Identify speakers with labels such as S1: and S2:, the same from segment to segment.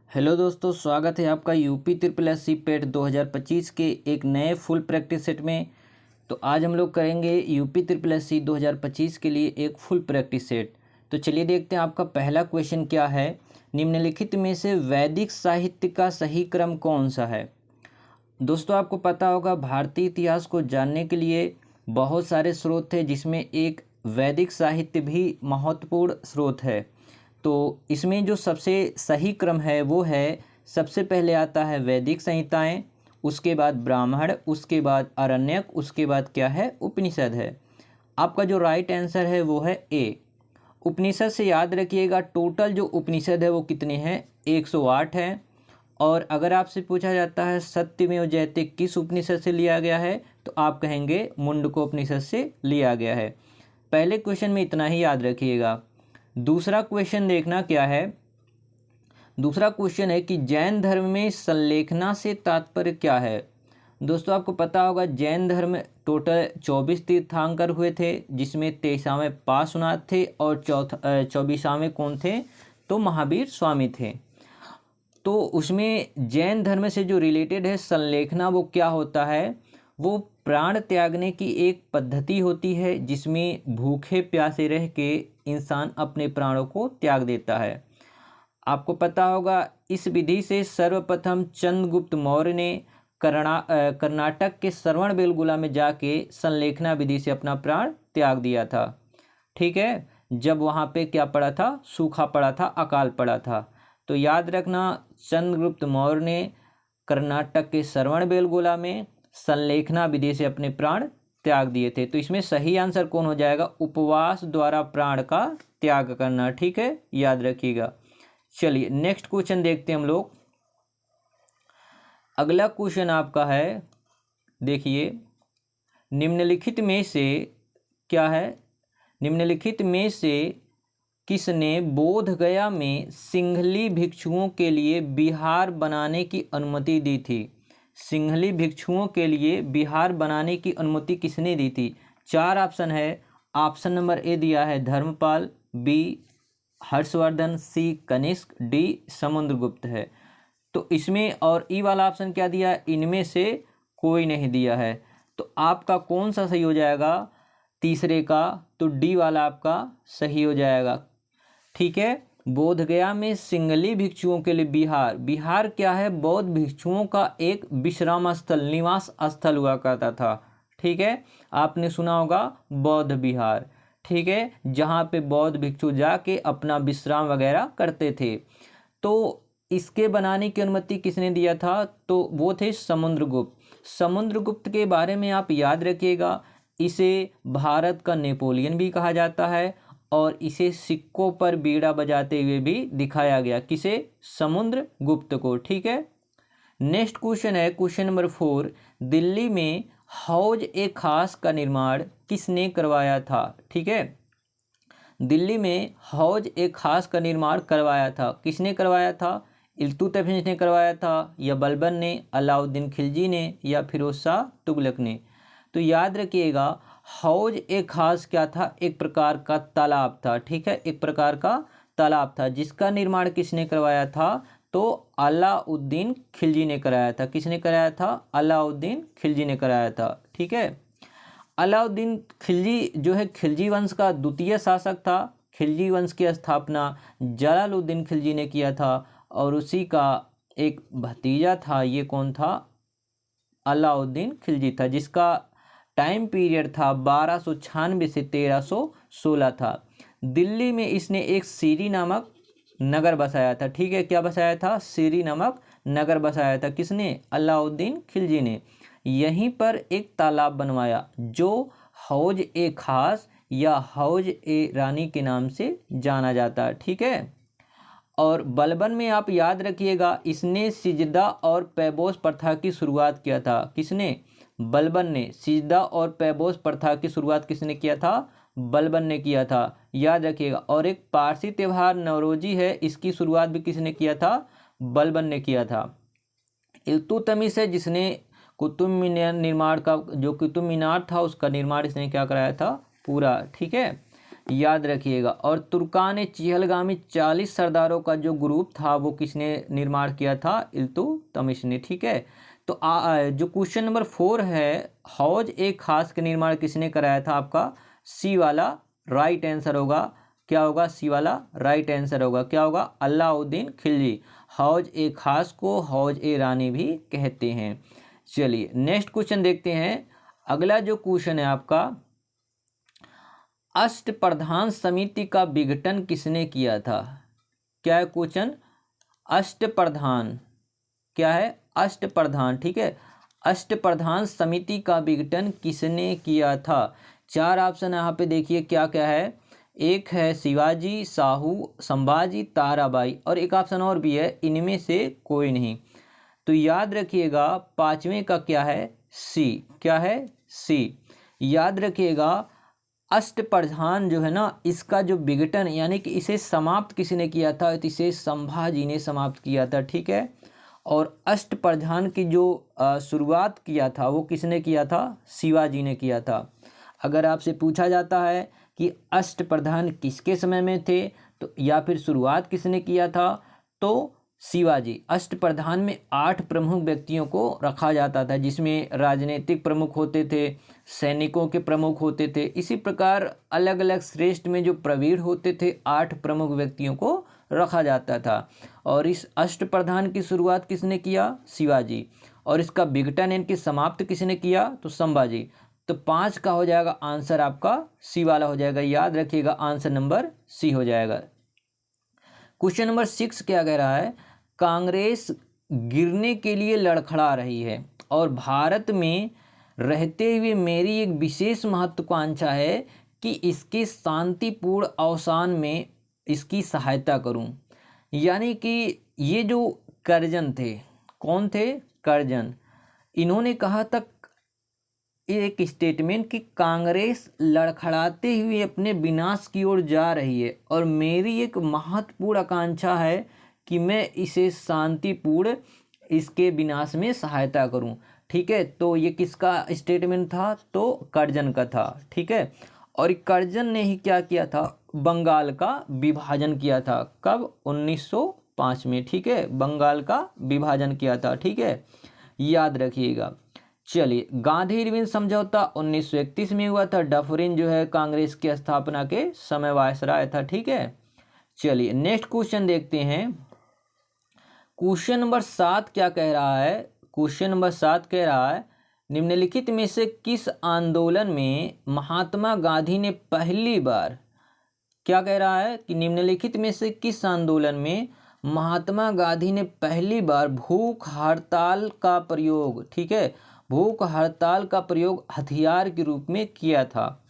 S1: Hello दोस्तों, स्वागत है आपका यूपी ट्रिपल एस सी पेट 2025 के एक नए फुल प्रैक्टिस सेट में। तो आज हम लोग करेंगे यूपी ट्रिपल एस सी 2025 के लिए एक फुल प्रैक्टिस सेट। तो चलिए देखते हैं आपका पहला क्वेश्चन क्या है। निम्नलिखित में से वैदिक साहित्य का सही क्रम कौन सा है। दोस्तों, आपको पता होगा भारतीय इतिहास को जानने के लिए बहुत सारे स्रोत थे, जिसमें एक वैदिक साहित्य भी महत्वपूर्ण स्रोत है। तो इसमें जो सबसे सही क्रम है वो है, सबसे पहले आता है वैदिक संहिताएं, उसके बाद ब्राह्मण, उसके बाद आरण्यक, उसके बाद क्या है, उपनिषद है। आपका जो राइट आंसर है वो है ए। उपनिषद से याद रखिएगा, टोटल जो उपनिषद है वो कितने हैं, 108 हैं। और अगर आपसे पूछा जाता है सत्यमेव जयते किस उपनिषद से लिया गया है, तो आप कहेंगे मुंडकोपनिषद से लिया गया है। पहले क्वेश्चन में इतना ही याद रखिएगा। दूसरा क्वेश्चन देखना क्या है। दूसरा क्वेश्चन है कि जैन धर्म में संलेखना से तात्पर्य क्या है। दोस्तों, आपको पता होगा जैन धर्म टोटल 24 तीर्थंकर हुए थे, जिसमें 23वें पार्श्वनाथ थे और 24वें कौन थे, तो महावीर स्वामी थे। तो उसमें जैन धर्म से जो रिलेटेड है संलेखना, वो क्या होता है, वो प्राण त्यागने की एक पद्धति होती है, जिसमें भूखे प्यासे रह के इंसान अपने प्राणों को त्याग देता है। आपको पता होगा इस विधि से सर्वप्रथम चंद्रगुप्त मौर्य ने कर्नाटक के श्रवण बेलगोला में जाके संलेखना विधि से अपना प्राण त्याग दिया था। ठीक है, जब वहाँ पे क्या पड़ा था, सूखा पड़ा था, अकाल पड़ा था। तो याद रखना, चंद्रगुप्त मौर्य ने कर्नाटक के श्रवण बेलगोला में संलेखना विधि से अपने प्राण त्याग दिए थे। तो इसमें सही आंसर कौन हो जाएगा, उपवास द्वारा प्राण का त्याग करना। ठीक है, याद रखिएगा। चलिए नेक्स्ट क्वेश्चन देखते हैं हम लोग। अगला क्वेश्चन आपका है, देखिए, निम्नलिखित में से क्या है, निम्नलिखित में से किसने बोध गया में सिंहली भिक्षुओं के लिए विहार बनाने की अनुमति दी थी। सिंहली भिक्षुओं के लिए विहार बनाने की अनुमति किसने दी थी। चार ऑप्शन है। ऑप्शन नंबर ए दिया है धर्मपाल, बी हर्षवर्धन, सी कनिष्क, डी समुद्रगुप्त है। तो इसमें और ई वाला ऑप्शन क्या दिया है, इनमें से कोई नहीं दिया है। तो आपका कौन सा सही हो जाएगा, तीसरे का, तो डी वाला आपका सही हो जाएगा। ठीक है, बोध गया में सिंहली भिक्षुओं के लिए विहार, विहार क्या है, बौद्ध भिक्षुओं का एक विश्राम स्थल, निवास स्थल हुआ करता था। ठीक है, आपने सुना होगा बौद्ध विहार। ठीक है, जहाँ पे बौद्ध भिक्षु जाके अपना विश्राम वगैरह करते थे। तो इसके बनाने की अनुमति किसने दिया था, तो वो थे समुद्रगुप्त। समुद्रगुप्त के बारे में आप याद रखिएगा, इसे भारत का नेपोलियन भी कहा जाता है और इसे सिक्कों पर बीड़ा बजाते हुए भी दिखाया गया, किसे, समुद्रगुप्त को। ठीक है, नेक्स्ट क्वेश्चन है क्वेश्चन नंबर 4। दिल्ली में हौज ए खास का निर्माण किसने करवाया था। ठीक है, दिल्ली में हौज ए खास का निर्माण करवाया था, किसने करवाया था, इल्तुतमिश ने करवाया था, या बलबन ने, अलाउद्दीन खिलजी ने, या फिरोज शाह तुगलक ने। तो याद रखिएगा, हौज ए खास क्या था, एक प्रकार का तालाब था। ठीक है, एक प्रकार का तालाब था, जिसका निर्माण किसने करवाया था, तो अलाउद्दीन खिलजी ने कराया था। किसने कराया था, अलाउद्दीन खिलजी ने कराया था। ठीक है, अलाउद्दीन खिलजी जो है खिलजी वंश का द्वितीय शासक था। खिलजी वंश की स्थापना जलालुद्दीन खिलजी ने किया था और उसी का एक भतीजा था, ये कौन था, अलाउद्दीन खिलजी था, जिसका टाइम पीरियड था 1296 से 1316 था। दिल्ली में इसने एक सीरी नामक नगर बसाया था। ठीक है, क्या बसाया था, सीरी नामक नगर बसाया था, किसने, अलाउद्दीन खिलजी ने। यहीं पर एक तालाब बनवाया जो हौज ए खास या हौज ए रानी के नाम से जाना जाता है। ठीक है, और बलबन में आप याद रखिएगा, इसने सिजदा और पैबोस प्रथा की शुरुआत किया था। किसने, बलबन ने। सिजदा और पैबोस प्रथा की शुरुआत किसने किया था, बलबन ने किया था, याद रखिएगा। और एक पारसी त्यौहार नवरोजी है, इसकी शुरुआत भी किसने किया था, बलबन ने किया था। इल्तुतमिश है जिसने कुतुब मीनार निर्माण का, जो कुतुब मीनार था उसका निर्माण इसने क्या कराया था, पूरा। ठीक है, याद रखिएगा। और तुर्कान चिहलगामी 40 सरदारों का जो ग्रुप था वो किसने निर्माण किया था? इल्तुतमिश ने। ठीक है, तो जो क्वेश्चन नंबर 4 है, हौज ए खास का निर्माण किसने कराया था? आपका सी वाला राइट आंसर होगा। क्या होगा? सी वाला राइट आंसर होगा। क्या होगा? अलाउद्दीन खिलजी। हौज ए खास को हौज ए रानी भी कहते हैं। चलिए नेक्स्ट क्वेश्चन देखते हैं। अगला जो क्वेश्चन है आपका, अष्टप्रधान समिति का विघटन किसने किया था? क्या है क्वेश्चन? अष्टप्रधान क्या है? अष्टप्रधान। ठीक है, अष्टप्रधान समिति का विघटन किसने किया था? 4 ऑप्शन यहाँ पे देखिए क्या क्या है। एक है शिवाजी, साहू, संभाजी, ताराबाई, और एक ऑप्शन और भी है, इनमें से कोई नहीं। तो याद रखिएगा 5वें का क्या है? सी। क्या है? सी। याद रखिएगा अष्टप्रधान जो है ना, इसका जो विघटन यानी कि इसे समाप्त किसने किया था? तो इसे संभाजी ने समाप्त किया था। ठीक है, और अष्टप्रधान की जो शुरुआत किया था वो किसने किया था? शिवाजी ने किया था। अगर आपसे पूछा जाता है कि अष्टप्रधान किसके समय में थे तो या फिर शुरुआत किसने किया था, तो शिवाजी। अष्टप्रधान में 8 प्रमुख व्यक्तियों को रखा जाता था, जिसमें राजनीतिक प्रमुख होते थे, सैनिकों के प्रमुख होते थे, इसी प्रकार अलग अलग श्रेष्ठ में जो प्रवीण होते थे 8 प्रमुख व्यक्तियों को रखा जाता था। और इस अष्टप्रधान की शुरुआत किसने किया? शिवाजी। और इसका विघटन इनकी समाप्त किसने किया? तो संभाजी। तो 5 का हो जाएगा आंसर आपका सी वाला हो जाएगा। याद रखिएगा आंसर नंबर सी हो जाएगा। क्वेश्चन नंबर 6 क्या कह रहा है? कांग्रेस गिरने के लिए लड़खड़ा रही है और भारत में रहते हुए मेरी एक विशेष महत्वाकांक्षा है कि इसके शांतिपूर्ण अवसान में इसकी सहायता करूं। यानी कि ये जो कर्जन थे, कौन थे? कर्जन। इन्होंने कहा तक एक स्टेटमेंट कि कांग्रेस लड़खड़ाते हुए अपने विनाश की ओर जा रही है और मेरी एक महत्वपूर्ण आकांक्षा है कि मैं इसे शांतिपूर्ण इसके विनाश में सहायता करूं। ठीक है, तो ये किसका स्टेटमेंट था? तो कर्जन का था। ठीक है, और कर्जन ने ही क्या किया था? बंगाल का विभाजन किया था। कब? 1905 में। ठीक है, बंगाल का विभाजन किया था। ठीक है, याद रखिएगा। चलिए, गांधी इरविन समझौता 1931 में हुआ था। डफरिन जो है कांग्रेस की स्थापना के समय वायसराय था। ठीक है, चलिए नेक्स्ट क्वेश्चन देखते हैं। क्वेश्चन नंबर 7 क्या कह रहा है? क्वेश्चन नंबर 7 कह रहा है, निम्नलिखित में से किस आंदोलन में महात्मा गांधी ने पहली बार, क्या कह रहा है कि निम्नलिखित में से किस आंदोलन में महात्मा गांधी ने पहली बार भूख हड़ताल का प्रयोग, ठीक है, भूख हड़ताल का प्रयोग हथियार के रूप में किया था?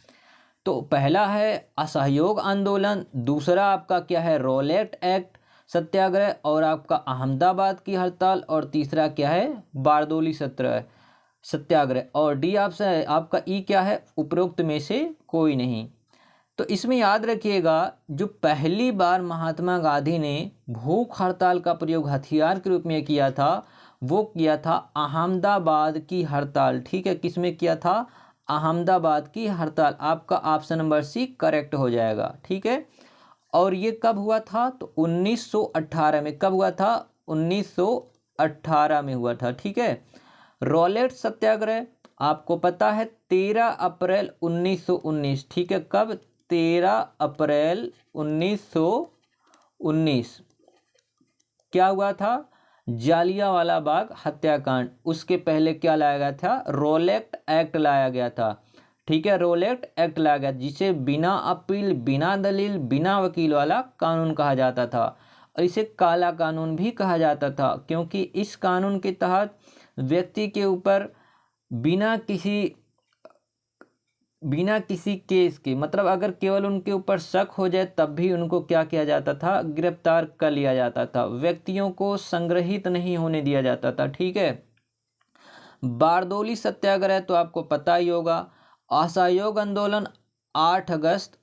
S1: तो पहला है असहयोग आंदोलन, दूसरा आपका क्या है? रॉलेट एक्ट सत्याग्रह, और आपका अहमदाबाद की हड़ताल, और तीसरा क्या है? बारदोली सत्याग्रह, और डी ऑप्शन आपका ई क्या है? उपरोक्त में से कोई नहीं। तो इसमें याद रखिएगा जो पहली बार महात्मा गांधी ने भूख हड़ताल का प्रयोग हथियार के रूप में किया था वो किया था अहमदाबाद की हड़ताल। ठीक है, किसमें किया था? अहमदाबाद की हड़ताल। आपका ऑप्शन नंबर सी करेक्ट हो जाएगा। ठीक है, और ये कब हुआ था? तो 1918 में। कब हुआ था? 1918 में हुआ था। ठीक है, रॉलेट सत्याग्रह आपको पता है 13 अप्रैल 1919। ठीक है, कब? 13 अप्रैल 1919 क्या हुआ था? जालियांवाला बाग हत्याकांड। उसके पहले क्या लाया गया था? रोलेट एक्ट लाया गया था। ठीक है, रोलेट एक्ट लाया गया जिसे बिना अपील, बिना दलील, बिना वकील वाला कानून कहा जाता था, और इसे काला कानून भी कहा जाता था, क्योंकि इस कानून के तहत व्यक्ति के ऊपर बिना किसी केस के, मतलब अगर केवल उनके ऊपर शक हो जाए तब भी उनको क्या किया जाता था? गिरफ्तार कर लिया जाता था। व्यक्तियों को संग्रहित नहीं होने दिया जाता था। ठीक है, बारदोली सत्याग्रह तो आपको पता ही होगा। असहयोग आंदोलन 1 अगस्त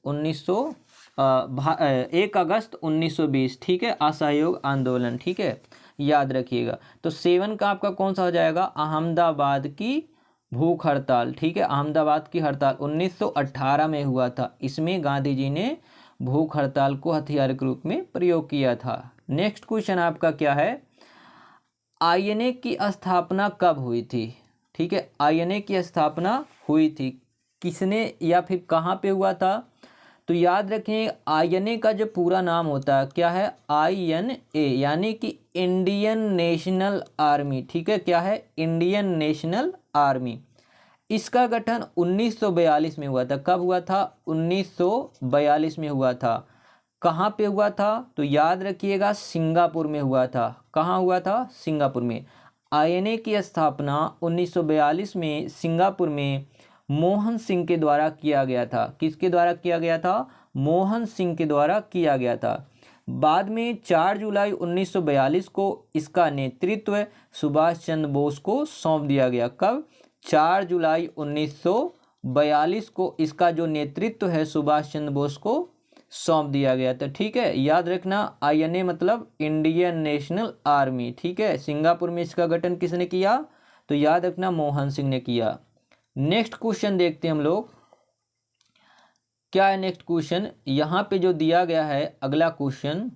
S1: 1920। ठीक है, असहयोग आंदोलन। ठीक है, याद रखिएगा। तो 7 का आपका कौन सा हो जाएगा? अहमदाबाद की भूख हड़ताल, ठीक है, अहमदाबाद की हड़ताल 1918 में हुआ था। इसमें गांधी जी ने भूख हड़ताल को हथियार के रूप में प्रयोग किया था। नेक्स्ट क्वेश्चन आपका क्या है, आईएनए की स्थापना कब हुई थी? ठीक है, आईएनए की स्थापना हुई थी किसने या फिर कहाँ पे हुआ था? तो याद रखें आईएनए का जो पूरा नाम होता है क्या है, आईएनए यानी कि इंडियन नेशनल आर्मी, ठीक है, क्या है, इंडियन नेशनल आर्मी। इसका गठन 1942 में हुआ था। कब हुआ था? 1942 में हुआ था। कहाँ पे हुआ था? तो याद रखिएगा सिंगापुर में हुआ था। कहाँ हुआ था? सिंगापुर में। आईएनए की स्थापना 1942 में सिंगापुर में मोहन सिंह के द्वारा किया गया था। किसके द्वारा किया गया था? मोहन सिंह के द्वारा किया गया था। बाद में 4 जुलाई 1942 को इसका नेतृत्व सुभाष चंद्र बोस को सौंप दिया गया। कब? 4 जुलाई 1942 को इसका जो नेतृत्व है सुभाष चंद्र बोस को सौंप दिया गया था। ठीक है, याद रखना आईएनए मतलब इंडियन नेशनल आर्मी। ठीक है, सिंगापुर में इसका गठन किसने किया? तो याद रखना मोहन सिंह ने किया। नेक्स्ट क्वेश्चन देखते हैं हम लोग, क्या है नेक्स्ट क्वेश्चन? यहां पे जो दिया गया है अगला क्वेश्चन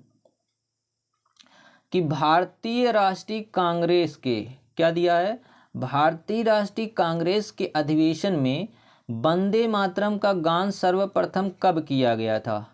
S1: कि भारतीय राष्ट्रीय कांग्रेस के, क्या दिया है, भारतीय राष्ट्रीय कांग्रेस के अधिवेशन में वंदे मातरम का गान सर्वप्रथम कब किया गया था?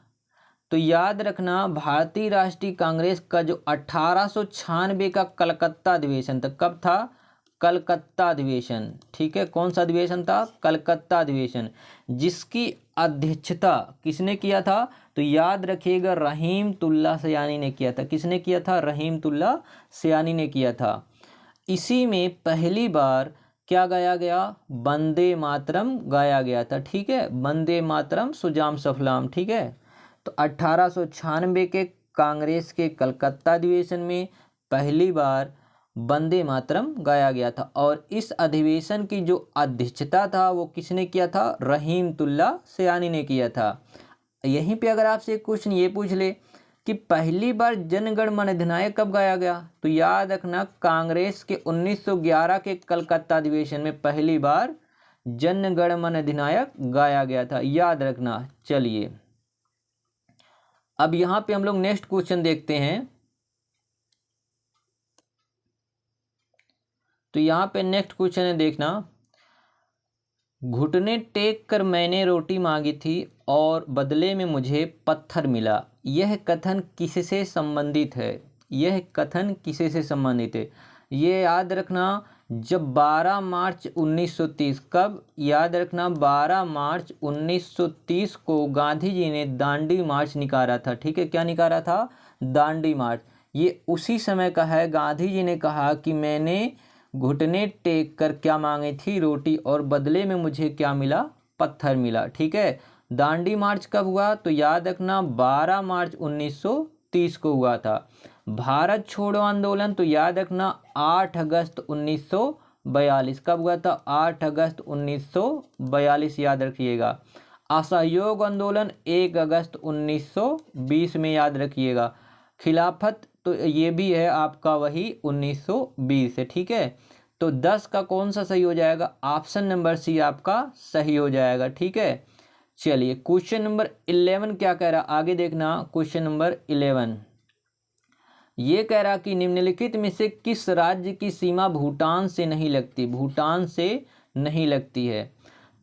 S1: तो याद रखना भारतीय राष्ट्रीय कांग्रेस का जो 1896 का कलकत्ता अधिवेशन था, कब था? कलकत्ता अधिवेशन। ठीक है, कौन सा अधिवेशन था? कलकत्ता अधिवेशन, जिसकी अध्यक्षता किसने किया था? तो याद रखिएगा रहीमतुल्लाह सयानी ने किया था। किसने किया था? रहीमतुल्लाह सयानी ने किया था। इसी में पहली बार क्या गाया गया? वंदे मातरम गाया गया था। ठीक है, वंदे मातरम सुजाम सफलाम। ठीक है, तो 1896 के कांग्रेस के कलकत्ता अधिवेशन में पहली बार वंदे मातरम गाया गया था। और इस अधिवेशन की जो अध्यक्षता था वो किसने किया था? रहीमतुल्लाह सयानी ने किया था। यहीं पे अगर आपसे क्वेश्चन ये पूछ ले कि पहली बार जन गण मन अधिनायक कब गाया गया? तो याद रखना कांग्रेस के 1911 के कलकत्ता अधिवेशन में पहली बार जन गण मन अधिनायक गाया गया था, याद रखना। चलिए अब यहां पे हम लोग नेक्स्ट क्वेश्चन देखते हैं। तो यहाँ पे नेक्स्ट क्वेश्चन है, देखना, घुटने टेक कर मैंने रोटी मांगी थी और बदले में मुझे पत्थर मिला। यह कथन किससे संबंधित है? यह कथन किससे संबंधित है? ये याद रखना जब 12 मार्च 1930, कब? याद रखना 12 मार्च 1930 को गांधी जी ने दांडी मार्च निकाला था। ठीक है, क्या निकाला था? दांडी मार्च। ये उसी समय का है। गांधी जी ने कहा कि मैंने घुटने टेक कर क्या मांगी थी? रोटी, और बदले में मुझे क्या मिला? पत्थर मिला। ठीक है, दांडी मार्च कब हुआ? तो याद रखना 12 मार्च 1930 को हुआ था। भारत छोड़ो आंदोलन तो याद रखना 8 अगस्त 1942। कब हुआ था? 8 अगस्त 1942, याद रखिएगा। असहयोग आंदोलन 1 अगस्त 1920 में, याद रखिएगा। खिलाफत तो ये भी है आपका वही 1920 है। ठीक है, तो 10 का कौन सा सही हो जाएगा? ऑप्शन नंबर सी आपका सही हो जाएगा। ठीक है, चलिए क्वेश्चन नंबर 11 क्या कह रहा, आगे देखना। क्वेश्चन नंबर 11 ये कह रहा कि निम्नलिखित में से किस राज्य की सीमा भूटान से नहीं लगती? भूटान से नहीं लगती है।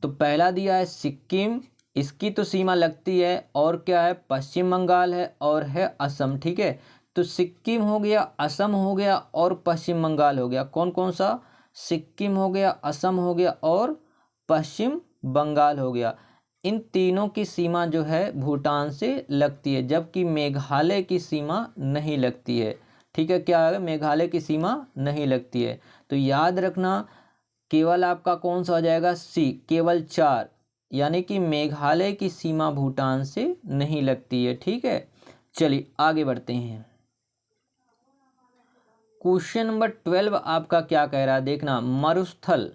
S1: तो पहला दिया है सिक्किम, इसकी तो सीमा लगती है। और क्या है? पश्चिम बंगाल है और है असम। ठीक है, तो सिक्किम हो गया, असम हो गया और पश्चिम बंगाल हो गया। कौन कौन सा? सिक्किम हो गया, असम हो गया और पश्चिम बंगाल हो गया। इन तीनों की सीमा जो है भूटान से लगती है, जबकि मेघालय की सीमा नहीं लगती है। ठीक है, क्या है? मेघालय की सीमा नहीं लगती है। तो याद रखना केवल आपका कौन सा हो जाएगा? सी, केवल 4, यानी कि मेघालय की सीमा भूटान से नहीं लगती है। ठीक है, चलिए आगे बढ़ते हैं। क्वेश्चन नंबर 12 आपका क्या कह रहा है, देखना। मरुस्थल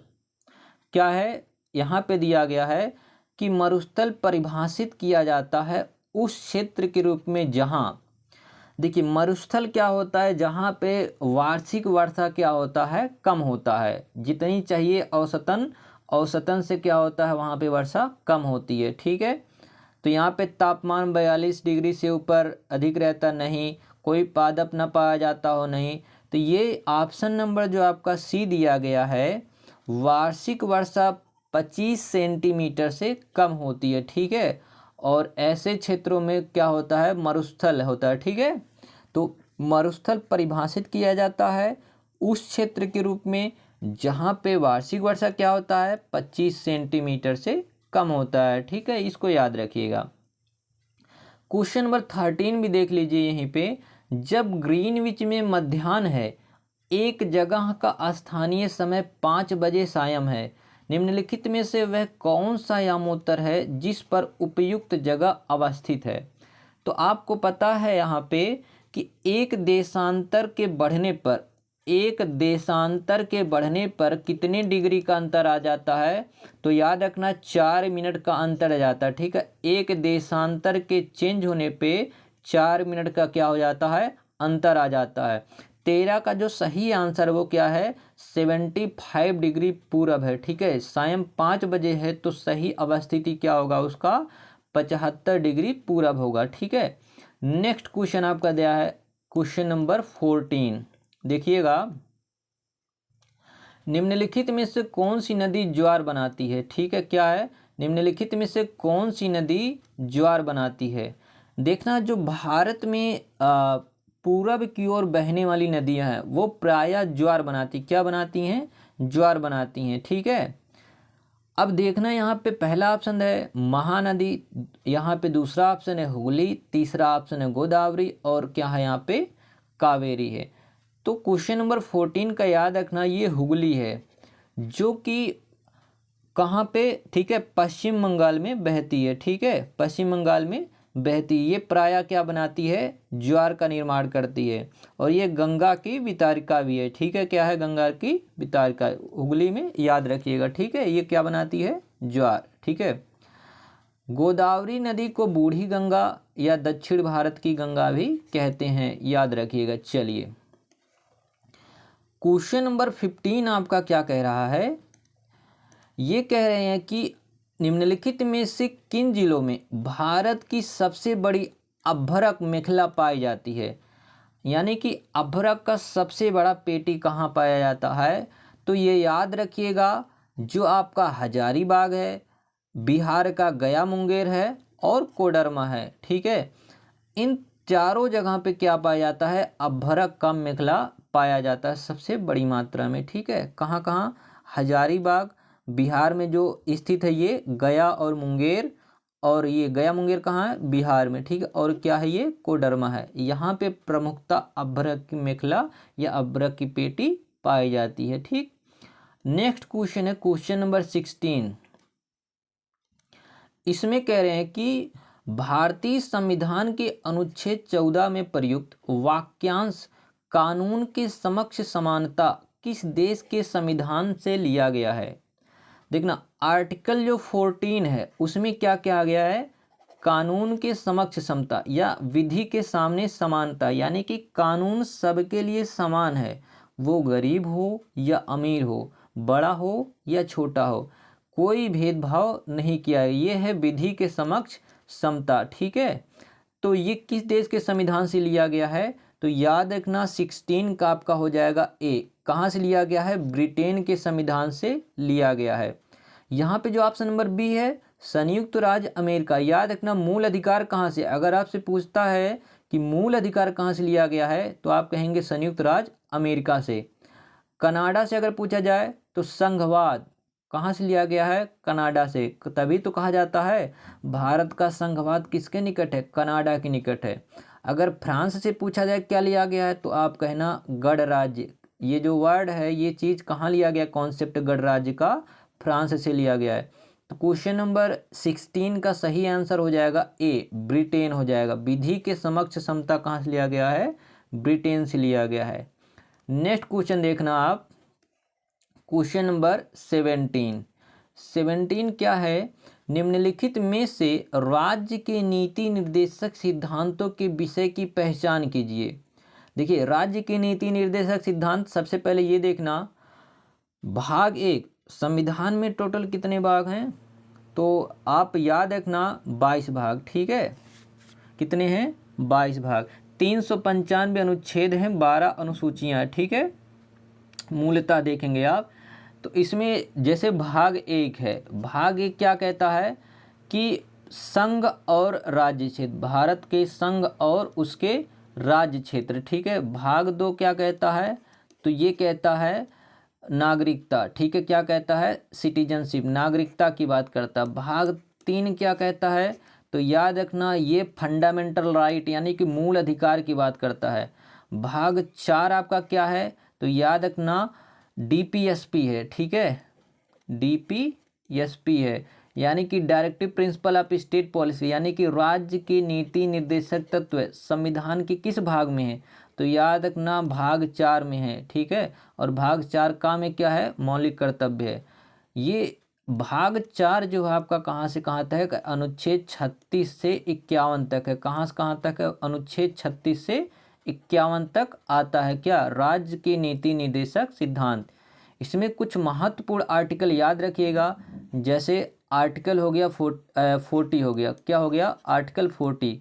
S1: क्या है? यहाँ पे दिया गया है कि मरुस्थल परिभाषित किया जाता है उस क्षेत्र के रूप में जहाँ, देखिए मरुस्थल क्या होता है? जहाँ पे वार्षिक वर्षा क्या होता है? कम होता है। जितनी चाहिए औसतन औसतन से क्या होता है, वहाँ पे वर्षा कम होती है। ठीक है, तो यहाँ पे तापमान 42 डिग्री से ऊपर अधिक रहता नहीं, कोई पादप न पाया जाता हो नहीं। तो ये ऑप्शन नंबर जो आपका सी दिया गया है, वार्षिक वर्षा 25 सेंटीमीटर से कम होती है। ठीक है, और ऐसे क्षेत्रों में क्या होता है, मरुस्थल होता है। ठीक है, तो मरुस्थल परिभाषित किया जाता है उस क्षेत्र के रूप में जहाँ पे वार्षिक वर्षा क्या होता है, 25 सेंटीमीटर से कम होता है। ठीक है, इसको याद रखिएगा। क्वेश्चन नंबर 13 भी देख लीजिए यहीं पे। जब ग्रीनविच में मध्याह्न है, एक जगह का स्थानीय समय 5 बजे सायं है, निम्नलिखित में से वह कौन सा यामोत्तर है जिस पर उपयुक्त जगह अवस्थित है। तो आपको पता है यहाँ पे कि एक देशांतर के बढ़ने पर कितने डिग्री का अंतर आ जाता है, तो याद रखना 4 मिनट का अंतर आ जाता है। ठीक है, एक देशांतर के चेंज होने पे 4 मिनट का क्या हो जाता है, अंतर आ जाता है। 13 का जो सही आंसर वो क्या है, 75 डिग्री पूरब है। ठीक है, सायं 5 बजे है तो सही अवस्थिति क्या होगा उसका, 75 डिग्री पूरब होगा। ठीक है, नेक्स्ट क्वेश्चन आपका दिया है क्वेश्चन नंबर 14, देखिएगा। निम्नलिखित में से कौन सी नदी ज्वार बनाती है। ठीक है, क्या है, निम्नलिखित में से कौन सी नदी ज्वार बनाती है। देखना, जो भारत में पूरब की ओर बहने वाली नदियां हैं वो प्रायः ज्वार बनाती, क्या बनाती हैं, ज्वार बनाती हैं। ठीक है, अब देखना यहाँ पे पहला ऑप्शन है महानदी, यहाँ पे दूसरा ऑप्शन है हुगली, तीसरा ऑप्शन है गोदावरी और क्या है यहाँ पे कावेरी है। तो क्वेश्चन नंबर 14 का याद रखना, ये हुगली है जो कि कहाँ पे, ठीक है, पश्चिम बंगाल में बहती है। ठीक है, पश्चिम बंगाल में बहती है। ये प्रायः क्या बनाती है, ज्वार का निर्माण करती है। और ये गंगा की वितारिका भी है। ठीक है, क्या है, गंगा की वितारिका हुगली में, याद रखिएगा। ठीक है, ये क्या बनाती है, ज्वार। ठीक है, गोदावरी नदी को बूढ़ी गंगा या दक्षिण भारत की गंगा भी कहते हैं, याद रखिएगा। चलिए, क्वेश्चन नंबर 15 आपका क्या कह रहा है, ये कह रहे हैं कि निम्नलिखित में से किन जिलों में भारत की सबसे बड़ी अभ्रक मेखला पाई जाती है। यानी कि अभ्रक का सबसे बड़ा पेटी कहाँ पाया जाता है, तो ये याद रखिएगा, जो आपका हजारीबाग है, बिहार का गया मुंगेर है और कोडरमा है। ठीक है, इन चारों जगह पे क्या पाया जाता है, अभ्रक का मेखला पाया जाता है सबसे बड़ी मात्रा में। ठीक है, कहाँ कहाँ, हजारीबाग बिहार में जो स्थित है ये गया और मुंगेर, और ये गया मुंगेर कहाँ है, बिहार में। ठीक है, और क्या है, ये कोडरमा है। यहाँ पे प्रमुखता अभ्रक की मेखला या अभ्रक की पेटी पाई जाती है। ठीक, नेक्स्ट क्वेश्चन है क्वेश्चन नंबर 16। इसमें कह रहे हैं कि भारतीय संविधान के अनुच्छेद 14 में प्रयुक्त वाक्यांश कानून के समक्ष समानता किस देश के संविधान से लिया गया है। देखना, आर्टिकल जो 14 है उसमें क्या क्या आ गया है, कानून के समक्ष समता या विधि के सामने समानता, यानी कि कानून सबके लिए समान है, वो गरीब हो या अमीर हो, बड़ा हो या छोटा हो, कोई भेदभाव नहीं किया है। ये है विधि के समक्ष समता। ठीक है, तो ये किस देश के संविधान से लिया गया है, तो याद रखना 16 का आपका हो जाएगा ए। कहाँ से लिया गया है, ब्रिटेन के संविधान से लिया गया है। यहाँ पे जो ऑप्शन नंबर बी है, संयुक्त राज्य अमेरिका। याद रखना, मूल अधिकार कहाँ से, अगर आपसे पूछता है कि मूल अधिकार कहाँ से लिया गया है तो आप कहेंगे संयुक्त राज्य अमेरिका से। कनाडा से अगर पूछा जाए तो संघवाद कहाँ से लिया गया है, कनाडा से। तभी तो कहा जाता है भारत का संघवाद किसके निकट है, कनाडा के निकट है। अगर फ्रांस से पूछा जाए क्या लिया गया है तो आप कहना गणराज्य। ये जो वर्ड है, ये चीज़ कहाँ लिया गया, कॉन्सेप्ट गणराज्य का फ्रांस से लिया गया है। तो क्वेश्चन नंबर 16 का सही आंसर हो जाएगा ए, ब्रिटेन हो जाएगा। विधि के समक्ष समता कहाँ से लिया गया है, ब्रिटेन से लिया गया है। नेक्स्ट क्वेश्चन देखना आप, क्वेश्चन नंबर 17 क्या है, निम्नलिखित में से राज्य के नीति निर्देशक सिद्धांतों के विषय की पहचान कीजिए। देखिए, राज्य के नीति निर्देशक सिद्धांत, सबसे पहले ये देखना, भाग 1 संविधान में टोटल कितने भाग हैं? तो आप याद रखना 22 भाग, ठीक है। कितने हैं? 22 भाग, 395 अनुच्छेद हैं, 12 अनुसूचियां, ठीक है। मूलतः देखेंगे आप तो इसमें जैसे भाग 1 है, भाग 1 क्या कहता है कि संघ और राज्य क्षेत्र, भारत के संघ और उसके राज्य क्षेत्र, ठीक है। भाग 2 क्या कहता है? तो ये कहता है नागरिकता, ठीक है। क्या कहता है? सिटीजनशिप, नागरिकता की बात करता है। भाग 3 क्या कहता है? तो याद रखना ये फंडामेंटल राइट यानी कि मूल अधिकार की बात करता है। भाग 4 आपका क्या है? तो याद रखना डीपीएसपी है, ठीक है। डीपीएसपी है यानी कि directive principle of state policy, यानी कि राज्य की नीति निर्देशक तत्व संविधान के किस भाग में है? तो याद रखना भाग 4 में है, ठीक है। और भाग 4 का में क्या है? मौलिक कर्तव्य है। ये भाग 4 जो है आपका कहाँ से कहाँ तक है? अनुच्छेद 36 से 51 तक है। कहाँ से कहाँ तक है? अनुच्छेद 36 से 51 तक आता है क्या? राज्य की नीति निर्देशक सिद्धांत। इसमें कुछ महत्वपूर्ण आर्टिकल याद रखिएगा, जैसे आर्टिकल हो गया 40 हो गया। क्या हो गया? आर्टिकल 40।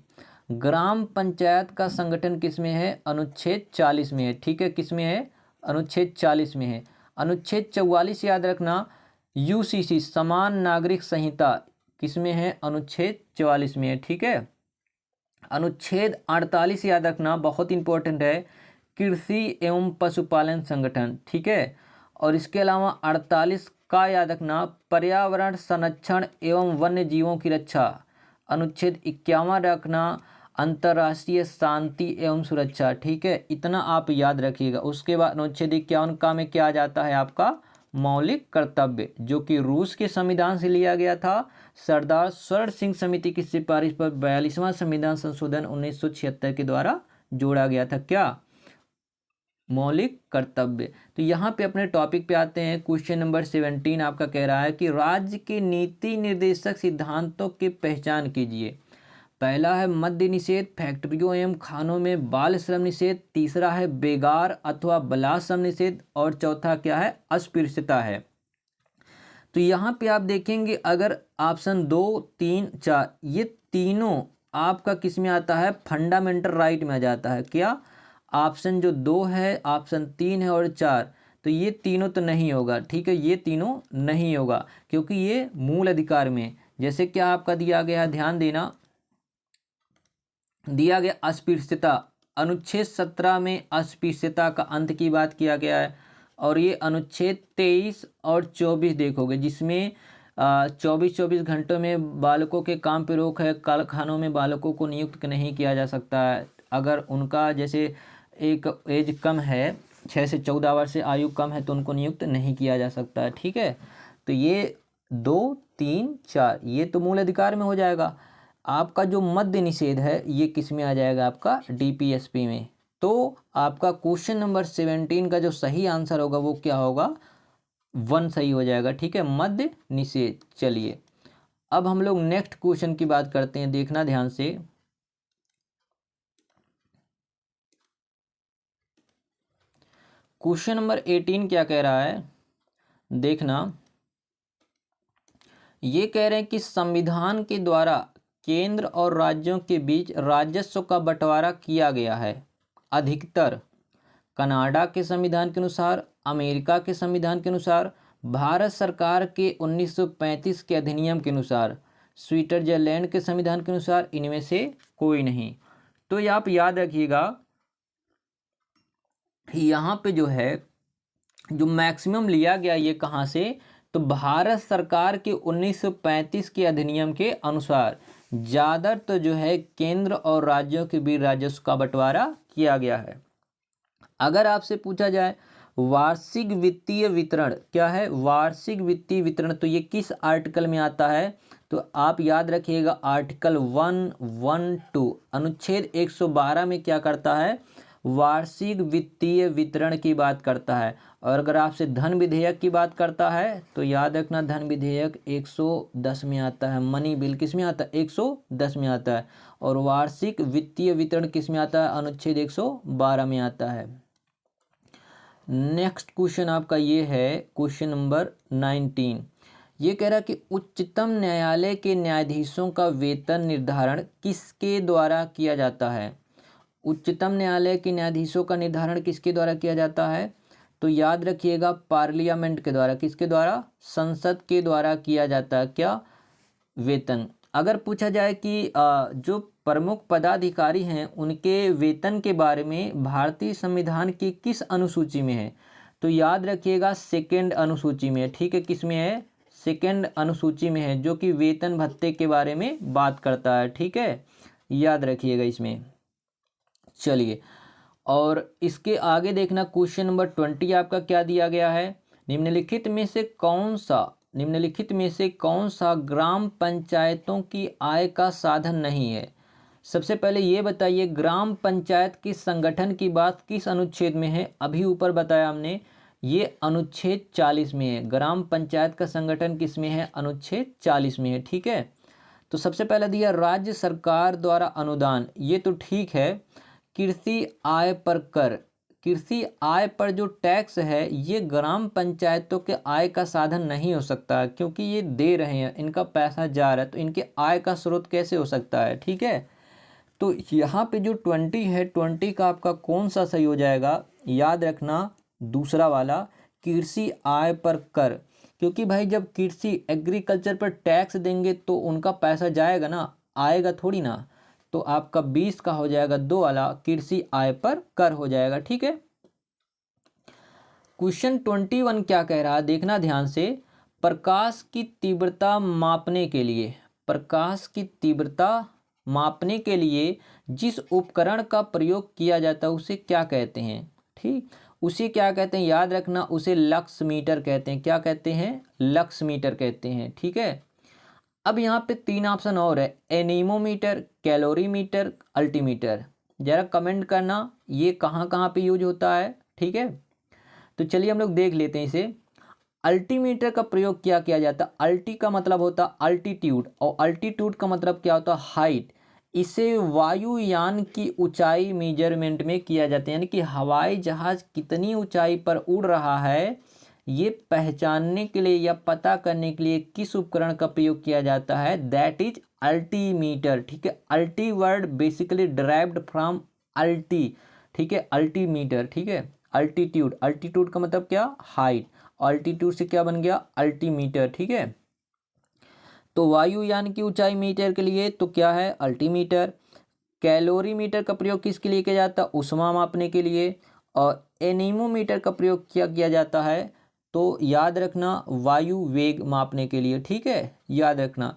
S1: ग्राम पंचायत का संगठन किस में है? अनुच्छेद 40 में है, ठीक है। किस में है? अनुच्छेद 40 में है। अनुच्छेद 44 याद रखना, यूसीसी समान नागरिक संहिता किस में है? अनुच्छेद 44 में है, ठीक है। अनुच्छेद 48 याद रखना, बहुत इंपॉर्टेंट है, कृषि एवं पशुपालन संगठन, ठीक है। और इसके अलावा 48 का याद रखना, पर्यावरण संरक्षण एवं वन्य जीवों की रक्षा। अनुच्छेद 51 रखना, अंतर्राष्ट्रीय शांति एवं सुरक्षा, ठीक है। इतना आप याद रखिएगा। उसके बाद अनुच्छेद 51 का में क्या आ जाता है आपका? मौलिक कर्तव्य, जो कि रूस के संविधान से लिया गया था। सरदार स्वर्ण सिंह समिति की सिफारिश पर 42वां संविधान संशोधन 1976 के द्वारा जोड़ा गया था। क्या? मौलिक कर्तव्य। तो यहाँ पे अपने टॉपिक पे आते हैं। क्वेश्चन नंबर 17 आपका कह रहा है कि राज्य के नीति निर्देशक सिद्धांतों की पहचान कीजिए। पहला है मद्य निषेध, फैक्ट्रियों एवं खानों में बाल श्रम निषेध। तीसरा है बेगार अथवा बलात् श्रम निषेध। और चौथा क्या है? अस्पृश्यता है। तो यहाँ पे आप देखेंगे अगर ऑप्शन 2, 3, 4 ये तीनों आपका किस में आता है? फंडामेंटल राइट में आ जाता है। क्या? ऑप्शन जो 2 है, ऑप्शन 3 है और 4, तो ये तीनों तो नहीं होगा, ठीक है। ये तीनों नहीं होगा क्योंकि ये मूल अधिकार में, जैसे क्या आपका दिया गया है, ध्यान देना, दिया गया अस्पृश्यता। अनुच्छेद 17 में अस्पृश्यता का अंत की बात किया गया है। और ये अनुच्छेद 23 और 24 देखोगे, जिसमें 24 घंटों में बालकों के काम पर रोक है। कारखानों में बालकों को नियुक्त नहीं किया जा सकता है अगर उनका जैसे एक एज कम है, 6 से 14 वर्ष से आयु कम है, तो उनको नियुक्त नहीं किया जा सकता है, ठीक है। तो ये 2, 3, 4 ये तो मूल अधिकार में हो जाएगा। आपका जो मद्य निषेध है ये किस में आ जाएगा? आपका डीपीएसपी में। तो आपका क्वेश्चन नंबर 17 का जो सही आंसर होगा वो क्या होगा? 1 सही हो जाएगा, ठीक है, मद्य निषेध। चलिए अब हम लोग नेक्स्ट क्वेश्चन की बात करते हैं, देखना ध्यान से। क्वेश्चन नंबर 18 क्या कह रहा है? देखना, ये कह रहे हैं कि संविधान के द्वारा केंद्र और राज्यों के बीच राजस्व का बंटवारा किया गया है अधिकतर कनाडा के संविधान के अनुसार, अमेरिका के संविधान के अनुसार, भारत सरकार के 1935 के अधिनियम के अनुसार, स्विट्जरलैंड के संविधान के अनुसार, इनमें से कोई नहीं। तो ये आप याद रखिएगा, यहाँ पे जो है जो मैक्सिमम लिया गया ये कहाँ से? तो भारत सरकार के 1935 के अधिनियम के अनुसार ज़्यादातर तो जो है केंद्र और राज्यों के बीच राजस्व का बंटवारा किया गया है। अगर आपसे पूछा जाए वार्षिक वित्तीय वितरण क्या है? वार्षिक वित्तीय वितरण तो ये किस आर्टिकल में आता है? तो आप याद रखिएगा आर्टिकल 112 अनुच्छेद 112 में क्या करता है? वार्षिक वित्तीय वितरण की बात करता है। और अगर आपसे धन विधेयक की बात करता है तो याद रखना धन विधेयक 110 में आता है। मनी बिल किस में आता है? 110 में आता है। और वार्षिक वित्तीय वितरण किस में आता है? अनुच्छेद 112 में आता है। नेक्स्ट क्वेश्चन आपका ये है क्वेश्चन नंबर 19। ये कह रहा है कि उच्चतम न्यायालय के न्यायाधीशों का वेतन निर्धारण किसके द्वारा किया जाता है? उच्चतम न्यायालय के न्यायाधीशों का निर्धारण किसके द्वारा किया जाता है? तो याद रखिएगा पार्लियामेंट के द्वारा। किसके द्वारा? संसद के द्वारा किया जाता है क्या? वेतन। अगर पूछा जाए कि जो प्रमुख पदाधिकारी हैं उनके वेतन के बारे में भारतीय संविधान की किस अनुसूची में है? तो याद रखिएगा सेकंड अनुसूची में है। ठीक है, किस में है? सेकंड अनुसूची में है, जो कि वेतन भत्ते के बारे में बात करता है। ठीक है, याद रखिएगा इसमें। चलिए, और इसके आगे देखना क्वेश्चन नंबर 20 आपका क्या दिया गया है? निम्नलिखित में से कौन सा ग्राम पंचायतों की आय का साधन नहीं है? सबसे पहले ये बताइए, ग्राम पंचायत के संगठन की बात किस अनुच्छेद में है? अभी ऊपर बताया हमने, ये अनुच्छेद 40 में है। ग्राम पंचायत का संगठन किस में है? अनुच्छेद 40 में है। ठीक है, तो सबसे पहले दिया राज्य सरकार द्वारा अनुदान, ये तो ठीक है। कृषि आय पर कर, कृषि आय पर जो टैक्स है ये ग्राम पंचायतों के आय का साधन नहीं हो सकता, क्योंकि ये दे रहे हैं, इनका पैसा जा रहा है, तो इनके आय का स्रोत कैसे हो सकता है? ठीक है, तो यहाँ पे जो 20 है, 20 का आपका कौन सा सही हो जाएगा? याद रखना दूसरा वाला, कृषि आय पर कर, क्योंकि भाई जब कृषि एग्रीकल्चर पर टैक्स देंगे तो उनका पैसा जाएगा ना, आएगा थोड़ी ना। तो आपका 20 का हो जाएगा दो वाला, कृषि आय पर कर हो जाएगा। ठीक है, क्वेश्चन 21 क्या कह रहा है देखना ध्यान से। प्रकाश की तीव्रता मापने के लिए, प्रकाश की तीव्रता मापने के लिए जिस उपकरण का प्रयोग किया जाता है उसे क्या कहते हैं? ठीक, उसे क्या कहते हैं? याद रखना, उसे लक्स मीटर कहते हैं। क्या कहते हैं? लक्स मीटर कहते हैं। ठीक है, अब यहाँ पे 3 ऑप्शन और है, एनीमोमीटर, कैलोरीमीटर, अल्टीमीटर। जरा कमेंट करना ये कहाँ कहाँ पे यूज होता है। ठीक है, तो चलिए हम लोग देख लेते हैं इसे। अल्टीमीटर का प्रयोग क्या किया जाता है? अल्टी का मतलब होता है अल्टीट्यूड, और अल्टीट्यूड का मतलब क्या होता है? हाइट। इसे वायुयान की ऊंचाई मेजरमेंट में किया जाता है, यानी कि हवाई जहाज कितनी ऊंचाई पर उड़ रहा है ये पहचानने के लिए या पता करने के लिए किस उपकरण का प्रयोग किया जाता है? That is altimeter. ठीक है, अल्टी वर्ड बेसिकली डिराइव्ड फ्रॉम अल्टी। ठीक है, अल्टीमीटर। ठीक है, अल्टीट्यूड, अल्टीट्यूड का मतलब क्या? हाइट, अल्टीट्यूड से क्या बन गया? अल्टीमीटर। ठीक है, तो वायुयान की ऊंचाई मीटर के लिए तो क्या है? अल्टीमीटर। कैलोरीमीटर का प्रयोग किसके लिए किया जाता है? ऊष्मा मापने के लिए। और एनीमोमीटर का प्रयोग क्या किया जाता है? तो याद रखना वायु वेग मापने के लिए। ठीक है, याद रखना।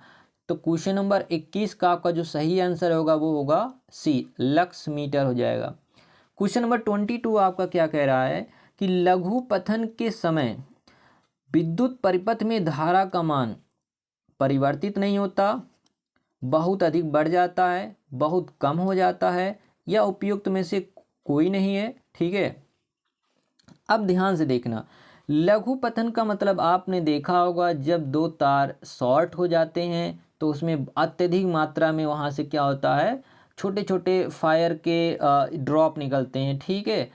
S1: तो क्वेश्चन नंबर 21 का आपका जो सही आंसर होगा वो होगा सी, लक्स मीटर हो जाएगा। क्वेश्चन नंबर 22 आपका क्या कह रहा है कि लघु पथन के समय विद्युत परिपथ में धारा का मान परिवर्तित नहीं होता, बहुत अधिक बढ़ जाता है, बहुत कम हो जाता है, या उपयुक्त में से कोई नहीं है। ठीक है, अब ध्यान से देखना, लघु पतन का मतलब आपने देखा होगा जब दो तार शॉर्ट हो जाते हैं तो उसमें अत्यधिक मात्रा में वहाँ से क्या होता है? छोटे छोटे फायर के ड्रॉप निकलते हैं। ठीक है,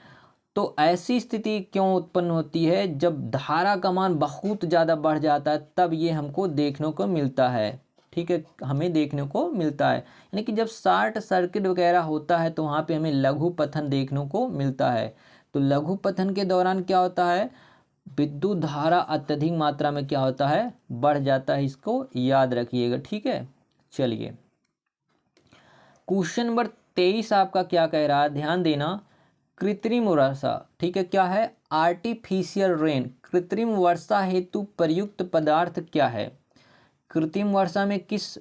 S1: तो ऐसी स्थिति क्यों उत्पन्न होती है? जब धारा का मान बहुत ज़्यादा बढ़ जाता है तब ये हमको देखने को मिलता है। ठीक है, हमें देखने को मिलता है, यानी कि जब शॉर्ट सर्किट वगैरह होता है तो वहाँ पे हमें लघु पतन देखने को मिलता है। तो लघु पतन के दौरान क्या होता है? विद्युत धारा अत्यधिक मात्रा में क्या होता है? बढ़ जाता है। इसको याद रखिएगा। ठीक है, चलिए क्वेश्चन नंबर 23 आपका क्या कह रहा है, ध्यान देना। कृत्रिम वर्षा, ठीक है, क्या है? Artificial rain. कृत्रिम वर्षा हेतु प्रयुक्त पदार्थ क्या है? कृत्रिम वर्षा में किस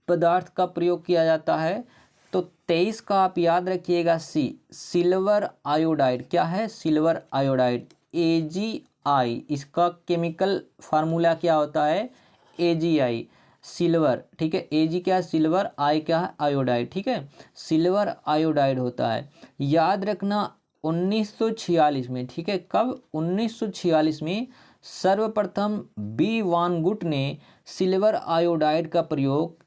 S1: पदार्थ का प्रयोग किया जाता है? तो 23 का आप याद रखिएगा सी, सिल्वर आयोडाइड। क्या है? Silver iodide, AgI। इसका केमिकल फार्मूला क्या होता है? AgI, silver. ठीक है, Ag क्या है? सिल्वर, आई क्या है? आयोडाइड। ठीक है, सिल्वर आयोडाइड होता है। याद रखना 1946 में, ठीक है, कब? 1946 में सर्वप्रथम B. वानगुट ने सिल्वर आयोडाइड का प्रयोग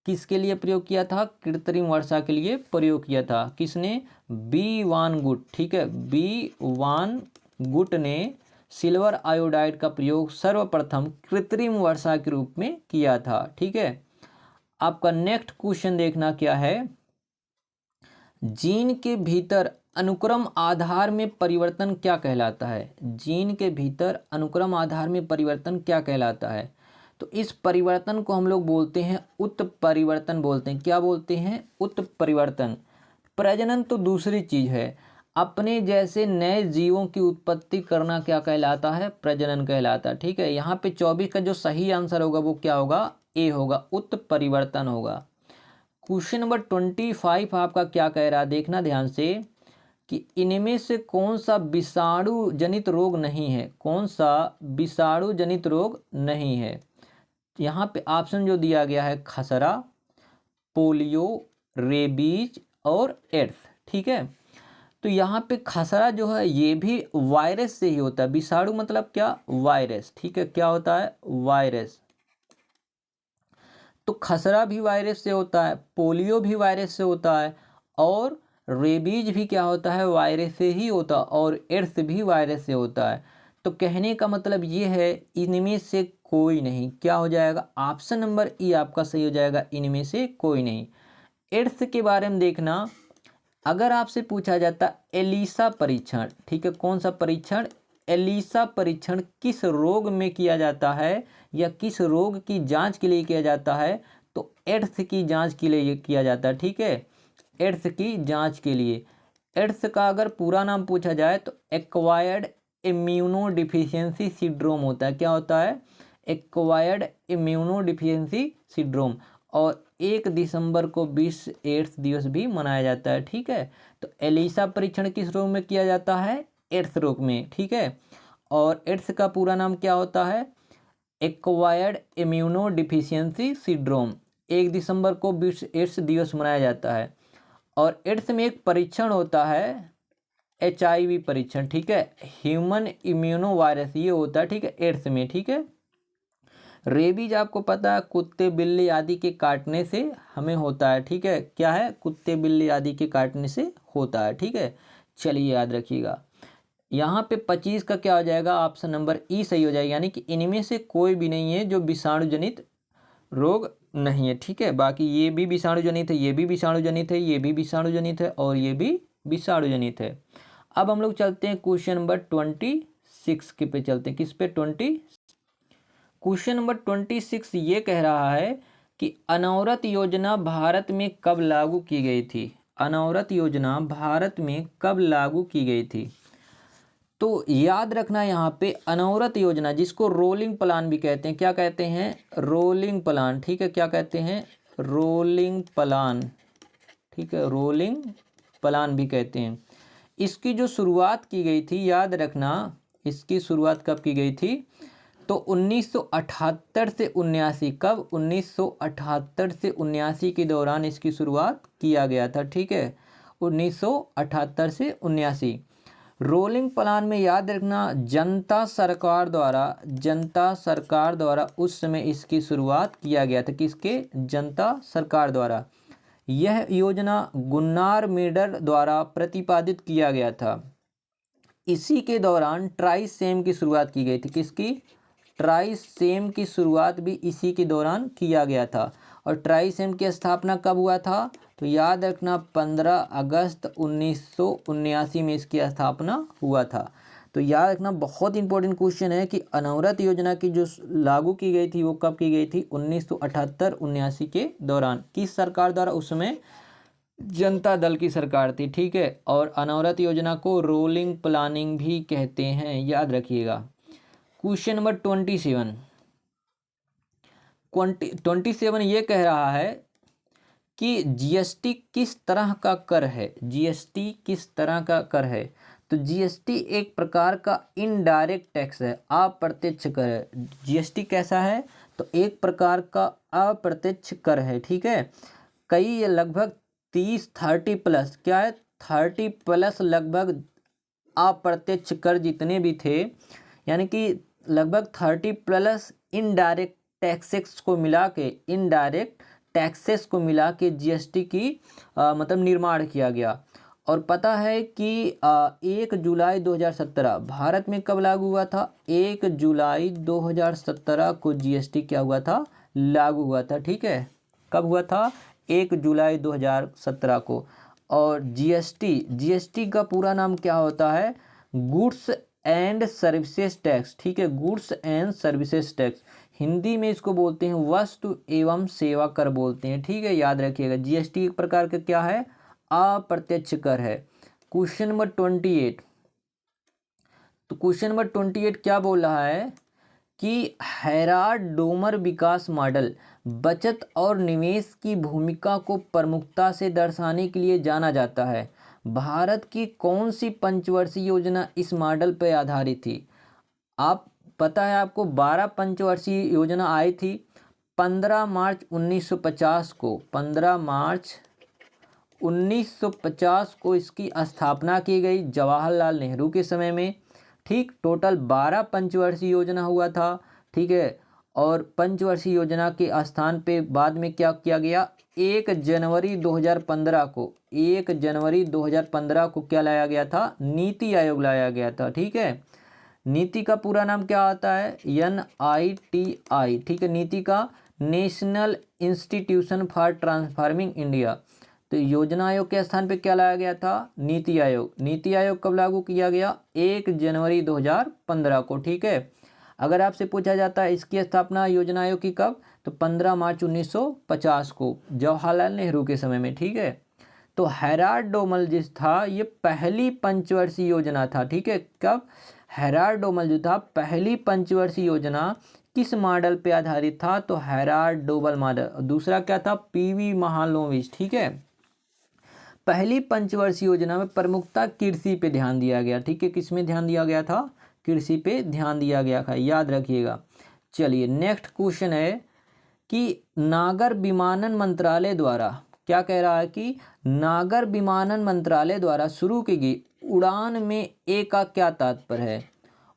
S1: किसके लिए प्रयोग किया था? कृत्रिम वर्षा के लिए प्रयोग किया था। किसने? बी वान गुट। ठीक है, बी वान गुट ने सिल्वर आयोडाइड का प्रयोग सर्वप्रथम कृत्रिम वर्षा के रूप में किया था। ठीक है, आपका नेक्स्ट क्वेश्चन देखना क्या है। जीन के भीतर अनुक्रम आधार में परिवर्तन क्या कहलाता है? जीन के भीतर अनुक्रम आधार में परिवर्तन क्या कहलाता है? तो इस परिवर्तन को हम लोग बोलते हैं उत्परिवर्तन बोलते हैं। क्या बोलते हैं? उत्परिवर्तन। प्रजनन तो दूसरी चीज है। अपने जैसे नए जीवों की उत्पत्ति करना क्या कहलाता है? प्रजनन कहलाता है। ठीक है, यहाँ पे 24 का जो सही आंसर होगा वो क्या होगा? ए होगा, उत्परिवर्तन होगा। क्वेश्चन नंबर 25 आपका क्या कह रहा है, देखना ध्यान से कि इनमें से कौन सा विषाणु जनित रोग नहीं है? कौन सा विषाणु जनित रोग नहीं है? यहाँ पे ऑप्शन जो दिया गया है खसरा, पोलियो, रेबीज और एड्स। ठीक है, तो यहाँ पे खसरा जो है ये भी वायरस से ही होता है। विषाणु मतलब क्या? वायरस। ठीक है, क्या होता है? वायरस। तो खसरा भी वायरस से होता है, पोलियो भी वायरस से होता है, और रेबीज भी क्या होता है? वायरस से ही होता है, और एड्स भी वायरस से होता है। तो कहने का मतलब ये है इनमें से कोई नहीं। क्या हो जाएगा? ऑप्शन नंबर ई आपका सही हो जाएगा, इनमें से कोई नहीं। एड्स के बारे में देखना, अगर आपसे पूछा जाता एलिसा परीक्षण, ठीक है, कौन सा परीक्षण? एलिसा परीक्षण किस रोग में किया जाता है या किस रोग की जांच के लिए किया जाता है? तो एड्स की जांच के लिए किया जाता है। ठीक है, एड्स की जांच के लिए। एड्स का अगर पूरा नाम पूछा जाए तो एक्वायर्ड इम्यूनो डिफिशियंसी सिंड्रोम होता है। क्या होता है? Acquired immuno deficiency syndrome. और 1 दिसंबर को विश्व एड्स दिवस भी मनाया जाता है। ठीक है, तो एलिसा परीक्षण किस रोग में किया जाता है? एड्स रोग में। ठीक है, और एड्स का पूरा नाम क्या होता है? Acquired immuno deficiency syndrome. 1 दिसंबर को विश्व एड्स दिवस मनाया जाता है। और एड्स में एक परीक्षण होता है HIV परीक्षण। ठीक है, ह्यूमन इम्यूनो वायरस ये होता है। ठीक है, एड्स में। ठीक है, रेबीज आपको पता है कुत्ते बिल्ली आदि के काटने से हमें होता है। ठीक है, क्या है? कुत्ते बिल्ली आदि के काटने से होता है। ठीक है, चलिए याद रखिएगा। यहाँ पे 25 का क्या हो जाएगा? ऑप्शन नंबर ई सही हो जाएगा, यानी कि इनमें से कोई भी नहीं है जो विषाणु जनित रोग नहीं है। ठीक है, बाकी ये भी विषाणु जनित है, ये भी विषाणु जनित है, ये भी विषाणु जनित है, और ये भी विषाणु जनित है। अब हम लोग चलते हैं क्वेश्चन नंबर 26 के पे चलते हैं। किस पे? 20। क्वेश्चन नंबर 26 ये कह रहा है कि अनवरत योजना भारत में कब लागू की गई थी? अनवरत योजना भारत में कब लागू की गई थी? तो याद रखना यहाँ पे अनवरत योजना, जिसको रोलिंग प्लान भी कहते हैं। क्या कहते हैं? Rolling plan. ठीक है, क्या कहते हैं? Rolling plan. ठीक है, रोलिंग प्लान भी कहते हैं। इसकी जो शुरुआत की गई थी, याद रखना, इसकी शुरुआत कब की गई थी? तो 1978 से 79। कब? 1978 से 79 के दौरान इसकी शुरुआत किया गया था। ठीक है, 1978 से 79। रोलिंग प्लान में याद रखना जनता सरकार द्वारा उस समय इसकी शुरुआत किया गया था। किसके? जनता सरकार द्वारा। यह योजना गुन्नार मेडर द्वारा प्रतिपादित किया गया था। इसी के दौरान ट्राइसेम की शुरुआत की गई थी। किसकी? ट्राइसेम की शुरुआत भी इसी के दौरान किया गया था। और ट्राइसेम की स्थापना कब हुआ था? तो याद रखना 15 अगस्त 1979 में इसकी स्थापना हुआ था। तो याद रखना, बहुत इंपॉर्टेंट क्वेश्चन है कि अनवरत योजना की जो लागू की गई थी वो कब की गई थी? 1978-79 के दौरान। किस सरकार द्वारा? उस समय जनता दल की सरकार थी। ठीक है, और अनवरत योजना को रोलिंग प्लानिंग भी कहते हैं, याद रखिएगा। क्वेश्चन नंबर 27 ये कह रहा है कि जीएसटी किस तरह का कर है? जीएसटी किस तरह का कर है? तो जीएसटी एक प्रकार का इनडायरेक्ट टैक्स है, अप्रत्यक्ष कर है। जीएसटी कैसा है? तो एक प्रकार का अप्रत्यक्ष कर है। ठीक है, कई लगभग 30 प्लस, क्या है? 30 प्लस लगभग अप्रत्यक्ष कर जितने भी थे, यानी कि लगभग 30 प्लस इनडायरेक्ट टैक्सेस को मिला के इनडायरेक्ट टैक्सेस को मिला के जीएसटी की मतलब निर्माण किया गया। और पता है कि 1 जुलाई 2017 भारत में कब लागू हुआ था? 1 जुलाई 2017 को जीएसटी क्या हुआ था? लागू हुआ था। ठीक है, कब हुआ था? 1 जुलाई 2017 को। और जीएसटी का पूरा नाम क्या होता है? Goods and services tax. ठीक है, goods and services tax, Hindi में इसको बोलते हैं वस्तु एवं सेवा कर बोलते हैं। ठीक है, याद रखिएगा। जीएसटी एक प्रकार का क्या है? अप्रत्यक्ष कर है। क्वेश्चन नंबर 28, तो क्वेश्चन नंबर 28 क्या बोल रहा है कि हेराल्ड डोमर विकास मॉडल बचत और निवेश की भूमिका को प्रमुखता से दर्शाने के लिए जाना जाता है। भारत की कौन सी पंचवर्षीय योजना इस मॉडल पर आधारित थी? आप पता है आपको 12 पंचवर्षीय योजना आई थी। 15 मार्च 1950 को 15 मार्च 1950 को इसकी स्थापना की गई जवाहरलाल नेहरू के समय में। ठीक, टोटल 12 पंचवर्षीय योजना हुआ था। ठीक है, और पंचवर्षीय योजना के स्थान पे बाद में क्या किया गया? 1 जनवरी 2015 को 1 जनवरी 2015 को क्या लाया गया था? नीति आयोग लाया गया था। ठीक है, नीति का पूरा नाम क्या आता है? NITI। ठीक है, नीति का national institution for transforming India. तो योजना आयोग के स्थान पे क्या लाया गया था? नीति आयोग। नीति आयोग कब लागू किया गया? 1 जनवरी 2015 को। ठीक है, अगर आपसे पूछा जाता है इसकी स्थापना योजना आयोग की कब, तो 15 मार्च 1950 को जवाहरलाल नेहरू के समय में। ठीक है, तो हेराल्ड डोमल जिस था ये पहली पंचवर्षीय योजना था। ठीक है, कब? हेराल्ड डोमल जो था पहली पंचवर्षीय योजना किस मॉडल पे आधारित था? तो हेराल्ड डोमल मॉडल। दूसरा क्या था? पीवी महालनोबिस। ठीक है, पहली पंचवर्षीय योजना में प्रमुखता कृषि पे ध्यान दिया गया। ठीक है, किस में ध्यान दिया गया था? कृषि पे ध्यान दिया गया था, याद रखिएगा। चलिए नेक्स्ट क्वेश्चन है कि नागर विमानन मंत्रालय द्वारा क्या कह रहा है कि नागर विमानन मंत्रालय द्वारा शुरू की गई उड़ान में ए का क्या तात्पर्य है?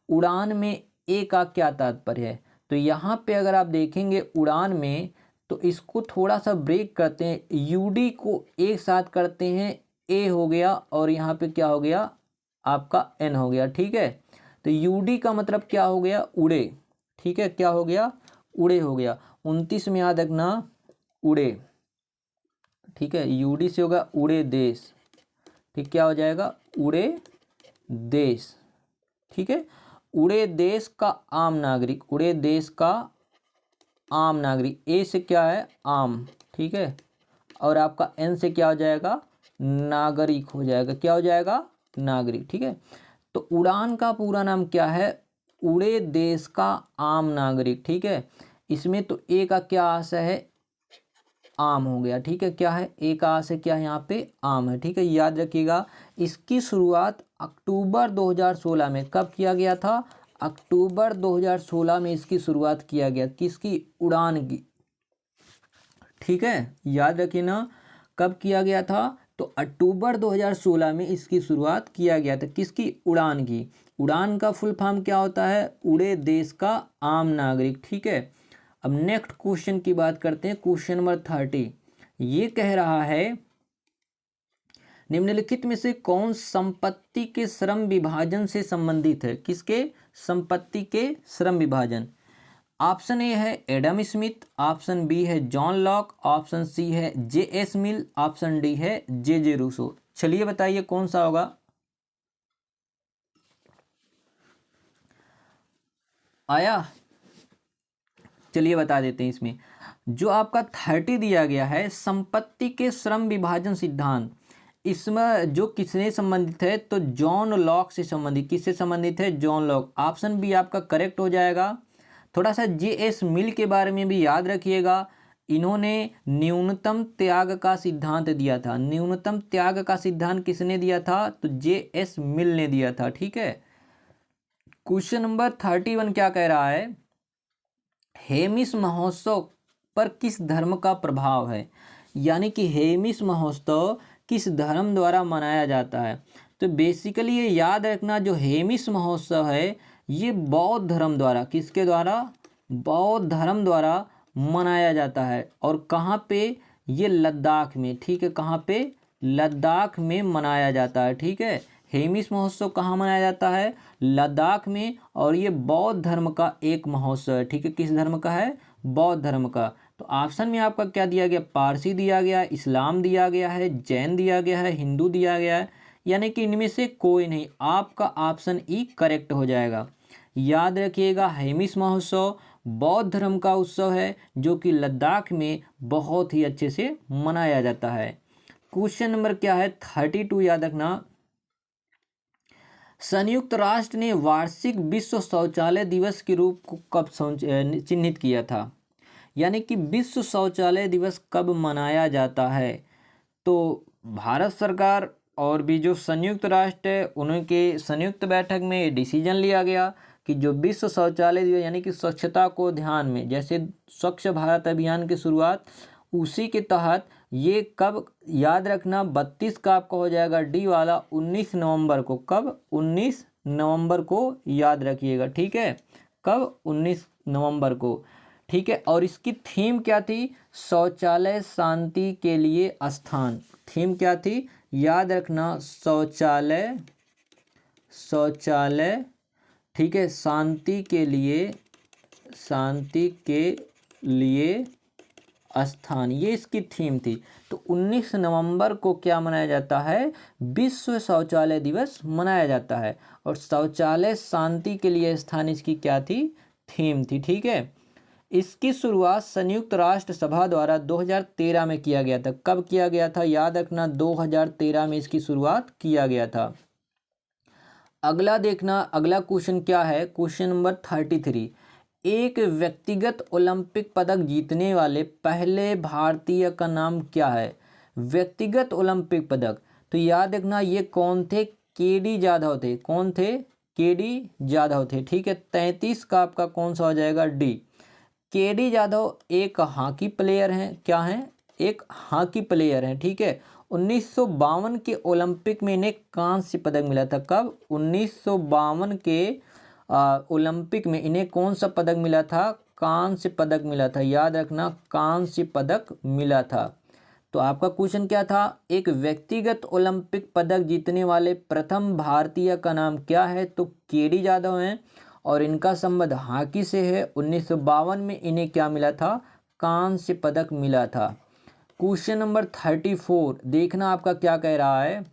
S1: उड़ान में ए का क्या तात्पर्य है? तो यहाँ पे अगर आप देखेंगे उड़ान में, तो इसको थोड़ा सा ब्रेक करते हैं, यूडी को एक साथ करते हैं, ए हो गया और यहाँ पे क्या हो गया? आपका एन हो गया। ठीक है, तो यूडी का मतलब क्या हो गया? उड़े। ठीक है, क्या हो गया? उड़े हो गया। 29 में याद रखना, उड़े। ठीक है, यूडी से होगा उड़े देश। ठीक, क्या हो जाएगा? उड़े देश। ठीक है, उड़े देश का आम नागरिक। उड़े देश का आम नागरिक। ए से क्या है? आम। ठीक है, और आपका एन से क्या हो जाएगा? नागरिक हो जाएगा। क्या हो जाएगा? नागरिक। ठीक है, तो उड़ान का पूरा नाम क्या है? उड़े देश का आम नागरिक। ठीक है, इसमें तो ए का क्या आशय है? आम हो गया। ठीक है, क्या है? ए का आशय क्या है? यहाँ पे आम है। ठीक है, याद रखिएगा। इसकी शुरुआत अक्टूबर 2016 में कब किया गया था? अक्टूबर 2016 में इसकी शुरुआत किया गया। किसकी? उड़ान की। ठीक है, याद रखिए ना, कब किया गया था? तो अक्टूबर 2016 में इसकी शुरुआत किया गया था। किसकी? उड़ान की। उड़ान का फुल फॉर्म क्या होता है? उड़े देश का आम नागरिक। ठीक है, अब नेक्स्ट क्वेश्चन की बात करते हैं। क्वेश्चन नंबर 30 ये कह रहा है निम्नलिखित में से कौन संपत्ति के श्रम विभाजन से संबंधित है? किसके? संपत्ति के श्रम विभाजन। ऑप्शन ए है एडम स्मिथ, ऑप्शन बी है जॉन लॉक, ऑप्शन सी है JS मिल, ऑप्शन डी है JJ रूसो। चलिए बताइए कौन सा होगा? आया? चलिए बता देते हैं। इसमें जो आपका 30 दिया गया है संपत्ति के श्रम विभाजन सिद्धांत, इसमें जो किससे संबंधित है? तो जॉन लॉक से संबंधित। किससे संबंधित है? John Locke. ऑप्शन बी आपका करेक्ट हो जाएगा। थोड़ा सा JS मिल के बारे में भी याद रखिएगा। इन्होंने न्यूनतम त्याग का सिद्धांत दिया था। न्यूनतम त्याग का सिद्धांत किसने दिया था? तो JS मिल ने दिया था। ठीक है, क्वेश्चन नंबर 31 क्या कह रहा है? हेमिस महोत्सव पर किस धर्म का प्रभाव है? यानी कि हेमिस महोत्सव किस धर्म द्वारा मनाया जाता है? तो बेसिकली ये याद रखना, जो हेमिस महोत्सव है ये बौद्ध धर्म द्वारा, किसके द्वारा? बौद्ध धर्म द्वारा मनाया जाता है। और कहाँ पे? ये लद्दाख में, ठीक है। कहाँ पे? लद्दाख में मनाया जाता है, ठीक है। हेमिस महोत्सव कहाँ मनाया जाता है? लद्दाख में। और ये बौद्ध धर्म का एक महोत्सव है, ठीक है। किस धर्म का है? बौद्ध धर्म का। तो ऑप्शन में आपका क्या दिया गया? पारसी दिया गया, इस्लाम दिया गया है, जैन दिया गया है, हिंदू दिया गया है, यानी कि इनमें से कोई नहीं। आपका ऑप्शन ई करेक्ट हो जाएगा। याद रखिएगा, हेमिस महोत्सव बौद्ध धर्म का उत्सव है जो कि लद्दाख में बहुत ही अच्छे से मनाया जाता है। क्वेश्चन नंबर क्या है? 32 याद रखना। संयुक्त राष्ट्र ने वार्षिक विश्व शौचालय दिवस के रूप को कब चिन्हित किया था? यानी कि विश्व शौचालय दिवस कब मनाया जाता है? तो भारत सरकार और भी जो संयुक्त राष्ट्र है उनके संयुक्त बैठक में ये डिसीजन लिया गया कि जो विश्व शौचालय दिवस यानी कि स्वच्छता को ध्यान में, जैसे स्वच्छ भारत अभियान की शुरुआत, उसी के तहत ये कब, याद रखना 32 का आपका हो जाएगा डी वाला, 19 नवंबर को। कब? 19 नवंबर को याद रखिएगा, ठीक है। कब? 19 नवंबर को, ठीक है। और इसकी थीम क्या थी? शौचालय शांति के लिए स्थान। थीम क्या थी? याद रखना, शौचालय, शौचालय, ठीक है, शांति के लिए, शांति के लिए स्थान, ये इसकी थीम थी। तो 19 नवंबर को क्या मनाया जाता है? विश्व शौचालय दिवस मनाया जाता है। और शौचालय शांति के लिए स्थान इसकी क्या थी? थीम थी, ठीक है। इसकी शुरुआत संयुक्त राष्ट्र सभा द्वारा 2013 में किया गया था। कब किया गया था? याद रखना, 2013 में इसकी शुरुआत किया गया था। अगला देखना, अगला क्वेश्चन क्या है? Question number 33। एक व्यक्तिगत ओलंपिक पदक जीतने वाले पहले भारतीय का नाम क्या है? व्यक्तिगत ओलंपिक पदक, तो याद रखना ये कौन थे? केडी जाधव थे। कौन थे? केडी जाधव थे, ठीक है। 33 का आपका कौन सा हो जाएगा? डी। केडी जाधव एक हॉकी प्लेयर हैं। क्या हैं? एक हॉकी प्लेयर हैं, ठीक है। 1952 के ओलंपिक में इन्हें कांस्य पदक मिला था। कब? 1952 के ओलंपिक में इन्हें कौन सा पदक मिला था? कांस्य पदक मिला था। याद रखना, कांस्य पदक मिला था। तो आपका क्वेश्चन क्या था? एक व्यक्तिगत ओलंपिक पदक जीतने वाले प्रथम भारतीय का नाम क्या है? तो केडी जाधव हैं और इनका संबंध हॉकी से है। 1952 में इन्हें क्या मिला था? कांस्य पदक मिला था। क्वेश्चन नंबर 34 देखना आपका क्या कह रहा है।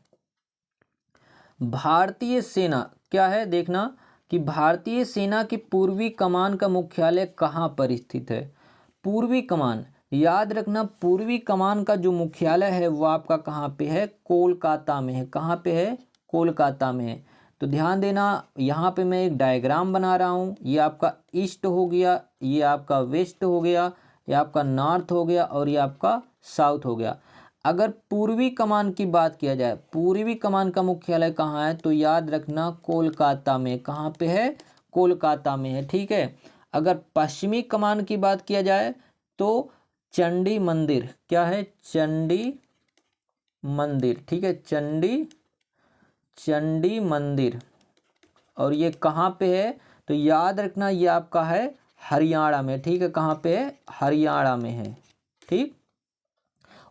S1: भारतीय सेना क्या है? देखना कि भारतीय सेना की पूर्वी कमान का मुख्यालय कहाँ पर स्थित है? पूर्वी कमान, याद रखना पूर्वी कमान का जो मुख्यालय है वो आपका कहाँ पे है? कोलकाता में है। कहाँ पे है? कोलकाता में है। तो ध्यान देना, यहाँ पे मैं एक डायग्राम बना रहा हूँ। ये आपका ईस्ट हो गया, ये आपका वेस्ट हो गया, ये आपका नॉर्थ हो गया और ये आपका साउथ हो गया। अगर पूर्वी कमान की बात किया जाए, पूर्वी कमान का मुख्यालय कहाँ है? तो याद रखना कोलकाता में। कहाँ पे है? कोलकाता में है, ठीक है। अगर पश्चिमी कमान की बात किया जाए तो चंडी मंदिर, क्या है? चंडी मंदिर, ठीक है। चंडी मंदिर, और ये कहाँ पे है? तो याद रखना ये आपका है हरियाणा में, ठीक है। कहाँ पे है? हरियाणा में है, ठीक।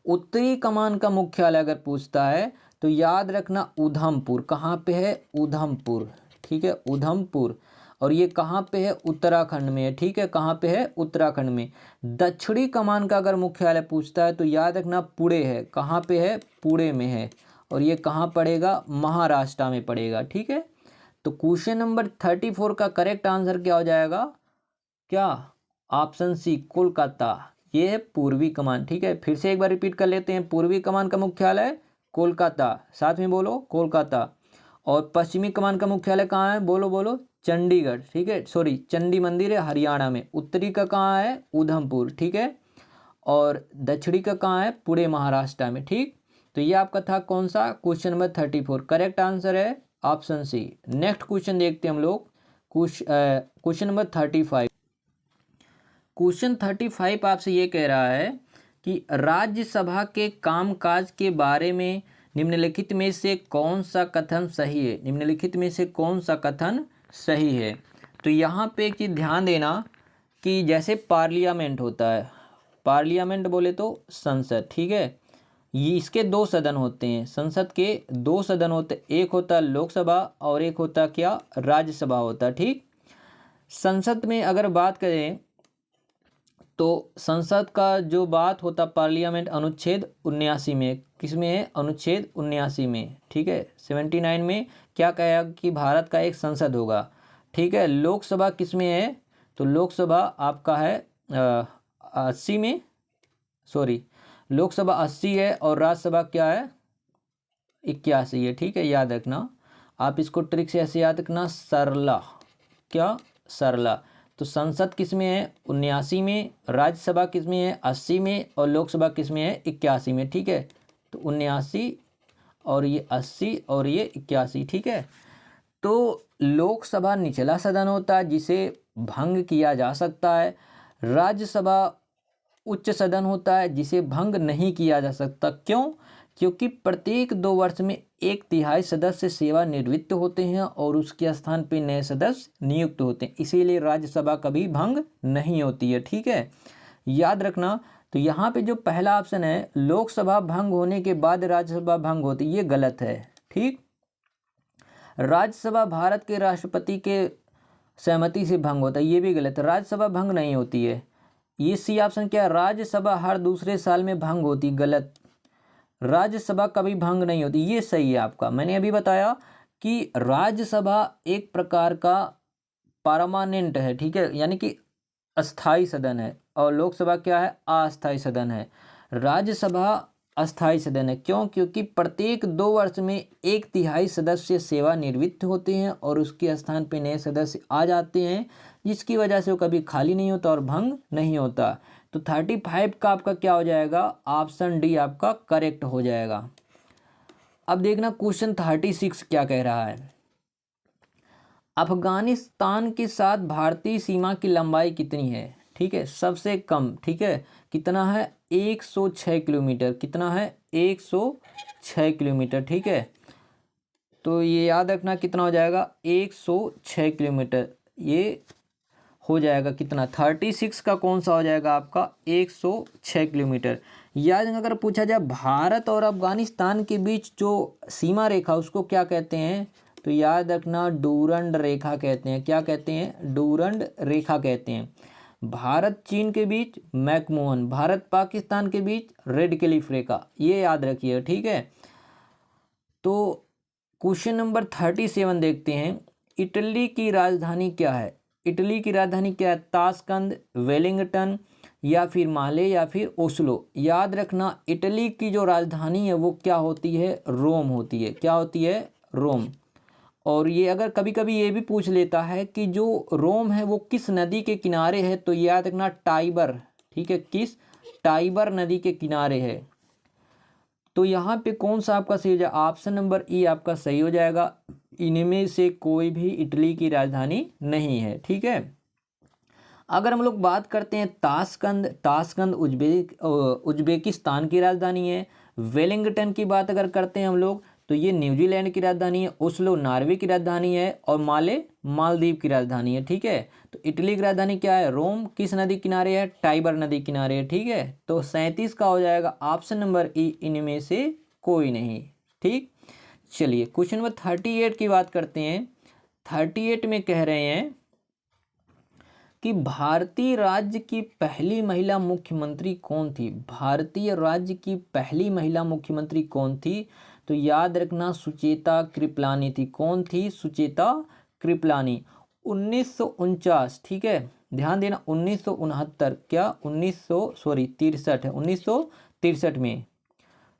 S1: उत्तरी कमान का मुख्यालय अगर पूछता है तो याद रखना उधमपुर। कहाँ पे है? उधमपुर, ठीक है, उधमपुर। और ये कहाँ पे है? उत्तराखंड में है, ठीक है। कहाँ पे है? उत्तराखंड में। दक्षिणी कमान का अगर मुख्यालय पूछता है तो याद रखना पुणे है। कहाँ पे है? पुणे में है। और ये कहाँ पड़ेगा? महाराष्ट्र में पड़ेगा, ठीक है। तो क्वेश्चन नंबर 34 का करेक्ट आंसर क्या हो जाएगा? क्या? Option C, Kolkata. ये है पूर्वी कमान, ठीक है। फिर से एक बार रिपीट कर लेते हैं। पूर्वी कमान का मुख्यालय कोलकाता, साथ में बोलो कोलकाता। और पश्चिमी कमान का मुख्यालय कहाँ है? बोलो बोलो, चंडीगढ़, ठीक है। सॉरी, चंडी मंदिर है हरियाणा में। उत्तरी का कहाँ है? उधमपुर, ठीक है। और दक्षिणी का कहाँ है? पुणे महाराष्ट्र में, ठीक। तो ये आपका था कौन सा? Question number 34। करेक्ट आंसर है ऑप्शन सी। नेक्स्ट क्वेश्चन देखते हैं हम लोग। Question number 35। क्वेश्चन 35 आपसे ये कह रहा है कि राज्यसभा के कामकाज के बारे में निम्नलिखित में से कौन सा कथन सही है? निम्नलिखित में से कौन सा कथन सही है? तो यहाँ पे एक चीज़ ध्यान देना कि जैसे पार्लियामेंट होता है, पार्लियामेंट बोले तो संसद, ठीक है, ये इसके दो सदन होते हैं, संसद के दो सदन होते, एक होता है लोकसभा और एक होता क्या, राज्यसभा होता है, ठीक। संसद में अगर बात करें तो संसद का जो बात होता पार्लियामेंट अनुच्छेद 79 में, किसमें है, अनुच्छेद 79 में, ठीक है। 79 में क्या कहा कि भारत का एक संसद होगा, ठीक है। लोकसभा किसमें है, तो लोकसभा आपका है 80 में, सॉरी, लोकसभा 80 है और राज्यसभा क्या है, 81 है, ठीक है। याद रखना, आप इसको ट्रिक से ऐसे याद रखना, सरला, क्या, सरला। तो संसद किस में है, 79 में, राज्यसभा किस में है, 80 में, और लोकसभा किस में है, 81 में, ठीक है। तो 79 और ये 80 और ये 81, ठीक है। तो लोकसभा निचला सदन होता है जिसे भंग किया जा सकता है, राज्यसभा उच्च सदन होता है जिसे भंग नहीं किया जा सकता। क्यों, क्योंकि प्रत्येक 2 वर्ष में 1/3 सदस्य सेवानिवृत्त होते हैं और उसके स्थान पर नए सदस्य नियुक्त होते हैं, इसीलिए राज्यसभा कभी भंग नहीं होती है, ठीक है। याद रखना, तो यहाँ पे जो पहला ऑप्शन है लोकसभा भंग होने के बाद राज्यसभा भंग होती है, ये गलत है, ठीक। राज्यसभा भारत के राष्ट्रपति के सहमति से भंग होता है, ये भी गलत है, राज्यसभा भंग नहीं होती है। ये सी ऑप्शन क्या है, राज्यसभा हर दूसरे साल में भंग होती, गलत, राज्यसभा कभी भंग नहीं होती, ये सही है आपका। मैंने अभी बताया कि राज्यसभा एक प्रकार का परमानेंट है, ठीक है, यानी कि अस्थाई सदन है, और लोकसभा क्या है, अस्थाई सदन है। राज्यसभा अस्थाई सदन है, क्यों, क्योंकि प्रत्येक 2 वर्ष में 1/3 सदस्य सेवानिवृत्त होते हैं और उसके स्थान पे नए सदस्य आ जाते हैं, जिसकी वजह से वो कभी खाली नहीं होता और भंग नहीं होता। तो 35 का आपका क्या हो जाएगा, ऑप्शन डी आपका करेक्ट हो जाएगा। अब देखना क्वेश्चन 36 क्या कह रहा है, अफगानिस्तान के साथ भारतीय सीमा की लंबाई कितनी है, ठीक है, सबसे कम, ठीक है, कितना है, 106 किलोमीटर, कितना है, 106 किलोमीटर, ठीक है। तो ये याद रखना कितना हो जाएगा, 106 किलोमीटर, ये हो जाएगा कितना, 36 का कौन सा हो जाएगा आपका, 106 किलोमीटर। याद, अगर पूछा जाए भारत और अफगानिस्तान के बीच जो सीमा रेखा उसको क्या कहते हैं, तो याद रखना डूरंड रेखा कहते हैं, क्या कहते हैं, डूरंड रेखा कहते हैं। भारत चीन के बीच मैकमोहन, भारत पाकिस्तान के बीच रेड क्लिफ रेखा, ये याद रखिए, ठीक है। तो क्वेश्चन नंबर 37 देखते हैं, इटली की राजधानी क्या है, इटली की राजधानी क्या है, ताशकंद, वेलिंगटन, या फिर माले, या फिर ओस्लो। याद रखना इटली की जो राजधानी है वो क्या होती है, रोम होती है, क्या होती है, रोम। और ये अगर कभी कभी ये भी पूछ लेता है कि जो रोम है वो किस नदी के किनारे है, तो याद रखना टाइबर, ठीक है, किस, टाइबर नदी के किनारे है। तो यहाँ पे कौन सा आपका सही हो जाएगा, ऑप्शन नंबर ई आपका सही हो जाएगा, इनमें से कोई भी इटली की राजधानी नहीं है, ठीक है। अगर हम लोग बात करते हैं ताशकंद, ताशकंद उज्बेकिस्तान की राजधानी है। वेलिंगटन की बात अगर करते हैं हम लोग तो ये न्यूजीलैंड की राजधानी है। ओस्लो नॉर्वे की राजधानी है और माले मालदीव की राजधानी है, ठीक है। तो इटली की राजधानी क्या है, रोम, किस नदी किनारे है, टाइबर नदी किनारे है, ठीक है। तो 37 का हो जाएगा ऑप्शन नंबर ई, इनमें से कोई नहीं, ठीक। चलिए क्वेश्चन नंबर 38 की बात करते हैं। 38 में कह रहे हैं कि भारतीय राज्य की पहली महिला मुख्यमंत्री कौन थी, भारतीय राज्य की पहली महिला मुख्यमंत्री कौन थी, तो याद रखना सुचेता कृपलानी थी। कौन थी, सुचेता कृपलानी। 1949, ठीक है, ध्यान देना, 1969 क्या 63 है, 1963 में,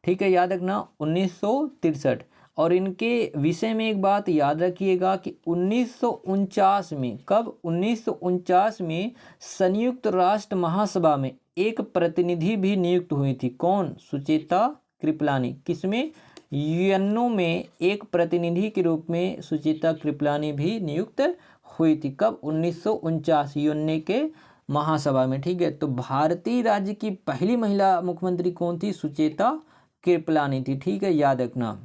S1: ठीक है, याद रखना 1963। और इनके विषय में एक बात याद रखिएगा कि 1949 में, कब, 1949 में संयुक्त राष्ट्र महासभा में एक प्रतिनिधि भी नियुक्त हुई थी। कौन, सुचेता कृपलानी। किसमें, यूएनओ में एक प्रतिनिधि के रूप में सुचेता कृपलानी भी नियुक्त हुई थी। कब, 1949 यूएनओ के महासभा में, ठीक है। तो भारतीय राज्य की पहली महिला मुख्यमंत्री कौन थी, सुचेता कृपलानी थी, ठीक है, याद रखना।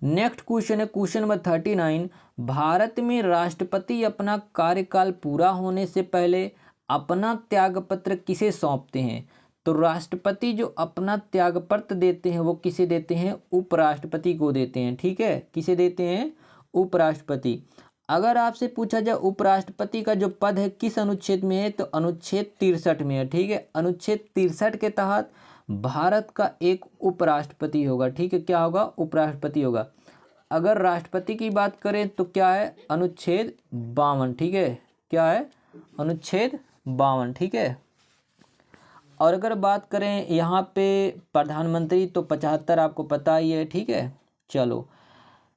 S1: नेक्स्ट क्वेश्चन है क्वेश्चन नंबर 39। भारत में राष्ट्रपति अपना कार्यकाल पूरा होने से पहले अपना त्यागपत्र किसे सौंपते हैं? तो राष्ट्रपति जो अपना त्यागपत्र देते हैं वो किसे देते हैं? उपराष्ट्रपति को देते हैं। ठीक है, किसे देते हैं? उपराष्ट्रपति। अगर आपसे पूछा जाए उपराष्ट्रपति का जो पद है किस अनुच्छेद में है, तो अनुच्छेद 63 में है। ठीक है, अनुच्छेद 63 के तहत भारत का एक उपराष्ट्रपति होगा। ठीक है, क्या होगा? उपराष्ट्रपति होगा। अगर राष्ट्रपति की बात करें तो क्या है? अनुच्छेद 52। ठीक है, क्या है? अनुच्छेद 52। ठीक है, और अगर बात करें यहाँ पे प्रधानमंत्री तो 75 आपको पता ही है। ठीक है, चलो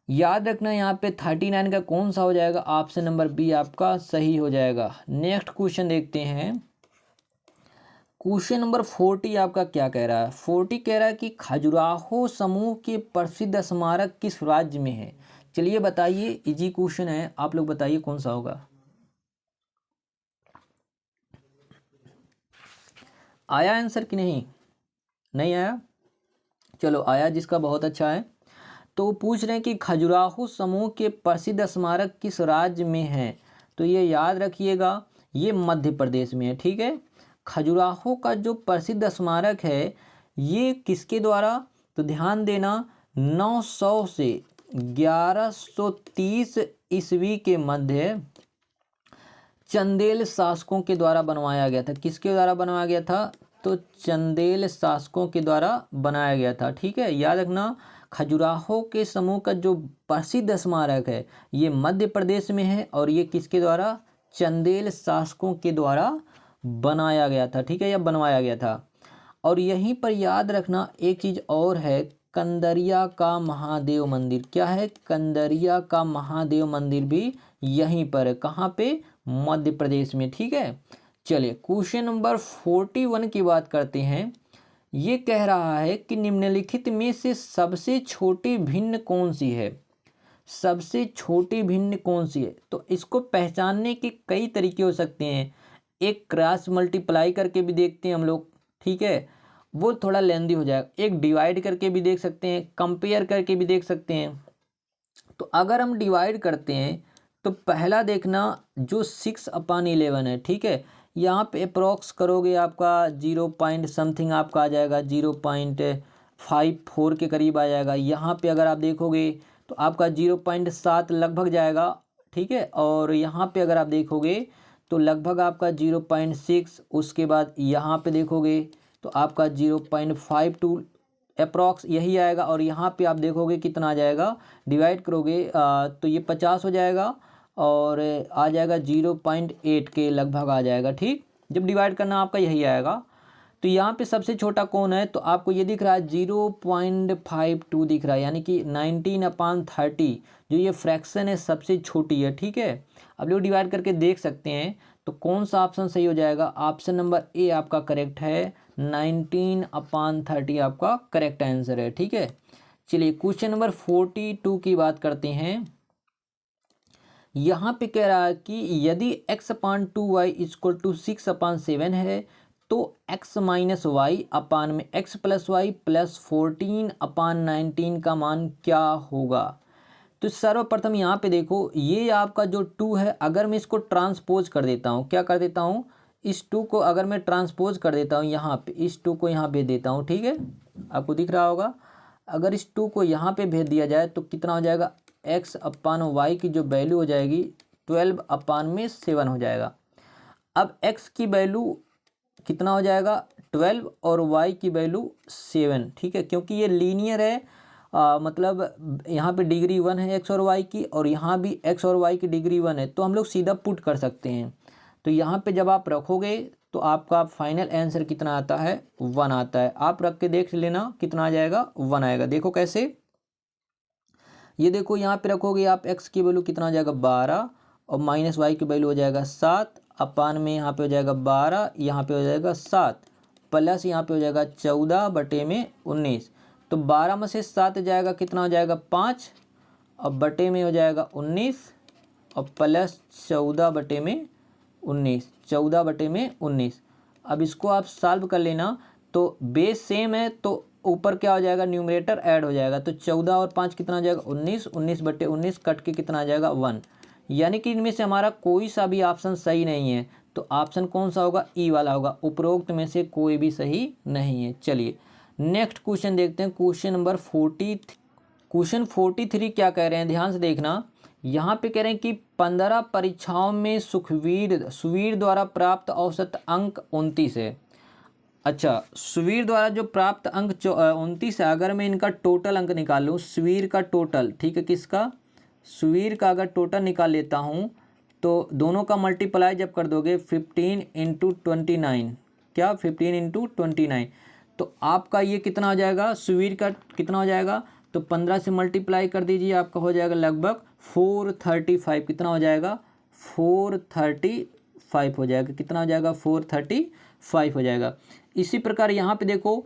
S1: याद रखना यहाँ पे 39 का कौन सा हो जाएगा? ऑप्शन नंबर बी आपका सही हो जाएगा। नेक्स्ट क्वेश्चन देखते हैं। क्वेश्चन नंबर 40 आपका क्या कह रहा है? 40 कह रहा है कि खजुराहो समूह के प्रसिद्ध स्मारक किस राज्य में है? चलिए बताइए, इजी क्वेश्चन है, आप लोग बताइए कौन सा होगा। आया आंसर कि नहीं? नहीं आया? चलो आया जिसका बहुत अच्छा है। तो पूछ रहे हैं कि खजुराहो समूह के प्रसिद्ध स्मारक किस राज्य में है? तो ये याद रखिएगा, ये मध्य प्रदेश में है। ठीक है, खजुराहो का जो प्रसिद्ध स्मारक है ये किसके द्वारा? तो ध्यान देना, 900 से 1130 ईस्वी के मध्य चंदेल शासकों के द्वारा बनवाया गया था। किसके द्वारा बनवाया गया था? तो चंदेल शासकों के द्वारा बनाया गया था। ठीक है, याद रखना, खजुराहो के समूह का जो प्रसिद्ध स्मारक है ये मध्य प्रदेश में है और ये किसके द्वारा? चंदेल शासकों के द्वारा बनाया गया था। ठीक है, या बनवाया गया था। और यहीं पर याद रखना एक चीज़ और है, कंदरिया का महादेव मंदिर। क्या है? कंदरिया का महादेव मंदिर भी यहीं पर है। कहाँ पे? मध्य प्रदेश में। ठीक है, चलिए क्वेश्चन नंबर 41 की बात करते हैं। ये कह रहा है कि निम्नलिखित में से सबसे छोटी भिन्न कौन सी है? सबसे छोटी भिन्न कौन सी है? तो इसको पहचानने के कई तरीके हो सकते हैं। एक क्रॉस मल्टीप्लाई करके भी देखते हैं हम लोग। ठीक है, वो थोड़ा लेंदी हो जाएगा। एक डिवाइड करके भी देख सकते हैं, कंपेयर करके भी देख सकते हैं। तो अगर हम डिवाइड करते हैं तो पहला देखना जो 6/11 है। ठीक है, यहाँ पे अप्रोक्स करोगे आपका 0 पॉइंट समथिंग आपका आ जाएगा, 0.54 के करीब आ जाएगा। यहाँ पे अगर आप देखोगे तो आपका 0.7 लगभग जाएगा। ठीक है, और यहाँ पे अगर आप देखोगे तो लगभग आपका 0.6, उसके बाद यहाँ पे देखोगे तो आपका 0.52 अप्रॉक्स यही आएगा। और यहाँ पे आप देखोगे कितना आ जाएगा, डिवाइड करोगे तो ये 50 हो जाएगा और आ जाएगा 0.8 के लगभग आ जाएगा। ठीक, जब डिवाइड करना आपका यही आएगा। तो यहाँ पे सबसे छोटा कौन है? तो आपको ये दिख रहा है 0.52 दिख रहा है, यानी कि 19/30 जो ये फ्रैक्शन है सबसे छोटी है। ठीक है, अब लोग डिवाइड करके देख सकते हैं। तो कौन सा ऑप्शन सही हो जाएगा? ऑप्शन नंबर ए आपका करेक्ट है, 19/30 आपका करेक्ट आंसर है। ठीक है, चलिए क्वेश्चन नंबर 42 की बात करते हैं। यहाँ पे कह रहा है कि यदि x/2y = 6/7 है तो x - y अपान में x + y + 14/19 का मान क्या होगा? तो सर्वप्रथम यहाँ पे देखो, ये आपका जो 2 है, अगर मैं इसको ट्रांसपोज कर देता हूँ, क्या कर देता हूँ, इस 2 को अगर मैं ट्रांसपोज कर देता हूँ यहाँ पे, इस 2 को यहाँ भेज देता हूँ। ठीक है, आपको दिख रहा होगा, अगर इस 2 को यहाँ पे भेज दिया जाए तो कितना हो जाएगा? x/y की जो वैल्यू हो जाएगी 12/7 हो जाएगा। अब x की वैल्यू कितना हो जाएगा? 12 और y की वैल्यू 7। ठीक है, क्योंकि ये लीनियर है, मतलब यहाँ पे डिग्री 1 है x और y की, और यहाँ भी x और y की डिग्री 1 है, तो हम लोग सीधा पुट कर सकते हैं। तो यहाँ पे जब आप रखोगे तो आपका फाइनल आंसर कितना आता है? 1 आता है। आप रख के देख लेना कितना आ जाएगा? 1 आएगा। देखो कैसे, ये देखो यहाँ पे रखोगे आप, x की वैल्यू कितना हो जाएगा? 12, और -y की वैल्यू हो जाएगा 7 अपान में यहाँ पे हो जाएगा 12, यहाँ पे हो जाएगा 7, प्लस यहाँ पे हो जाएगा 14/19। तो 12 में से 7 जाएगा, कितना हो जाएगा? 5, और बटे में हो जाएगा 19, और प्लस 14/19, 14/19। अब इसको आप सॉल्व कर लेना, तो बेस सेम है तो ऊपर क्या हो जाएगा, न्यूमरेटर ऐड हो जाएगा, तो 14 और 5 कितना हो जाएगा 19, 19/19 कट के कितना आ जाएगा 1। यानी कि इनमें से हमारा कोई सा भी ऑप्शन सही नहीं है, तो ऑप्शन कौन सा होगा, ई वाला होगा। उपरोक्त में से कोई भी सही नहीं है। चलिए नेक्स्ट क्वेश्चन देखते हैं, क्वेश्चन नंबर 43। क्वेश्चन 43 क्या कह रहे हैं, ध्यान से देखना। यहाँ पे कह रहे हैं कि 15 परीक्षाओं में सुवीर द्वारा प्राप्त औसत अंक 29 है। अच्छा, सुवीर द्वारा जो प्राप्त अंक 29 है, अगर मैं इनका टोटल अंक निकालूँ, सुवीर का टोटल, ठीक है, किसका, सुवीर का अगर टोटल निकाल लेता हूँ तो दोनों का मल्टीप्लाई जब कर दोगे 15 × 29, क्या 15 × 29, तो आपका ये कितना हो जाएगा, सुवीर का कितना हो जाएगा, तो 15 से मल्टीप्लाई कर दीजिए, आपका हो जाएगा लगभग 435। कितना हो जाएगा 435 हो जाएगा, कितना हो जाएगा 435 हो जाएगा। इसी प्रकार यहाँ पे देखो,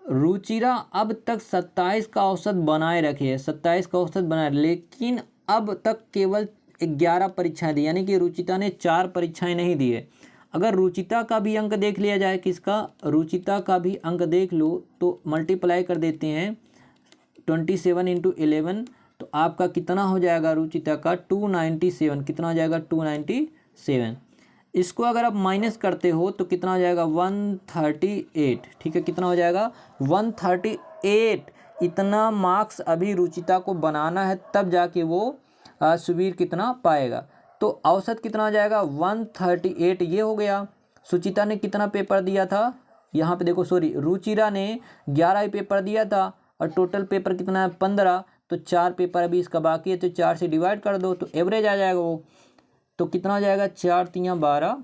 S1: रुचिरा अब तक 27 का औसत बनाए रखे है, 27 का औसत बनाए, लेकिन अब तक केवल 11 परीक्षाएं दी, यानी कि रुचिता ने 4 परीक्षाएं नहीं दी है। अगर रुचिता का भी अंक देख लिया जाए, किसका, रुचिता का भी अंक देख लो, तो मल्टीप्लाई कर देते हैं 27 × 11, तो आपका कितना हो जाएगा रुचिता का 297, कितना हो जाएगा 297। इसको अगर आप माइनस करते हो तो कितना हो जाएगा 138, ठीक है, कितना हो जाएगा 138। इतना मार्क्स अभी रुचिता को बनाना है, तब जाके वो सुवीर कितना पाएगा। तो औसत कितना हो जाएगा 138, ये हो गया। सुचिता ने कितना पेपर दिया था, यहाँ पे देखो, सॉरी, रुचिरा ने 11 ही पेपर दिया था और टोटल पेपर कितना है 15, तो 4 पेपर अभी इसका बाकी है, तो 4 से डिवाइड कर दो तो एवरेज आ जाएगा वो। तो कितना हो जाएगा 4 × 3 = 12,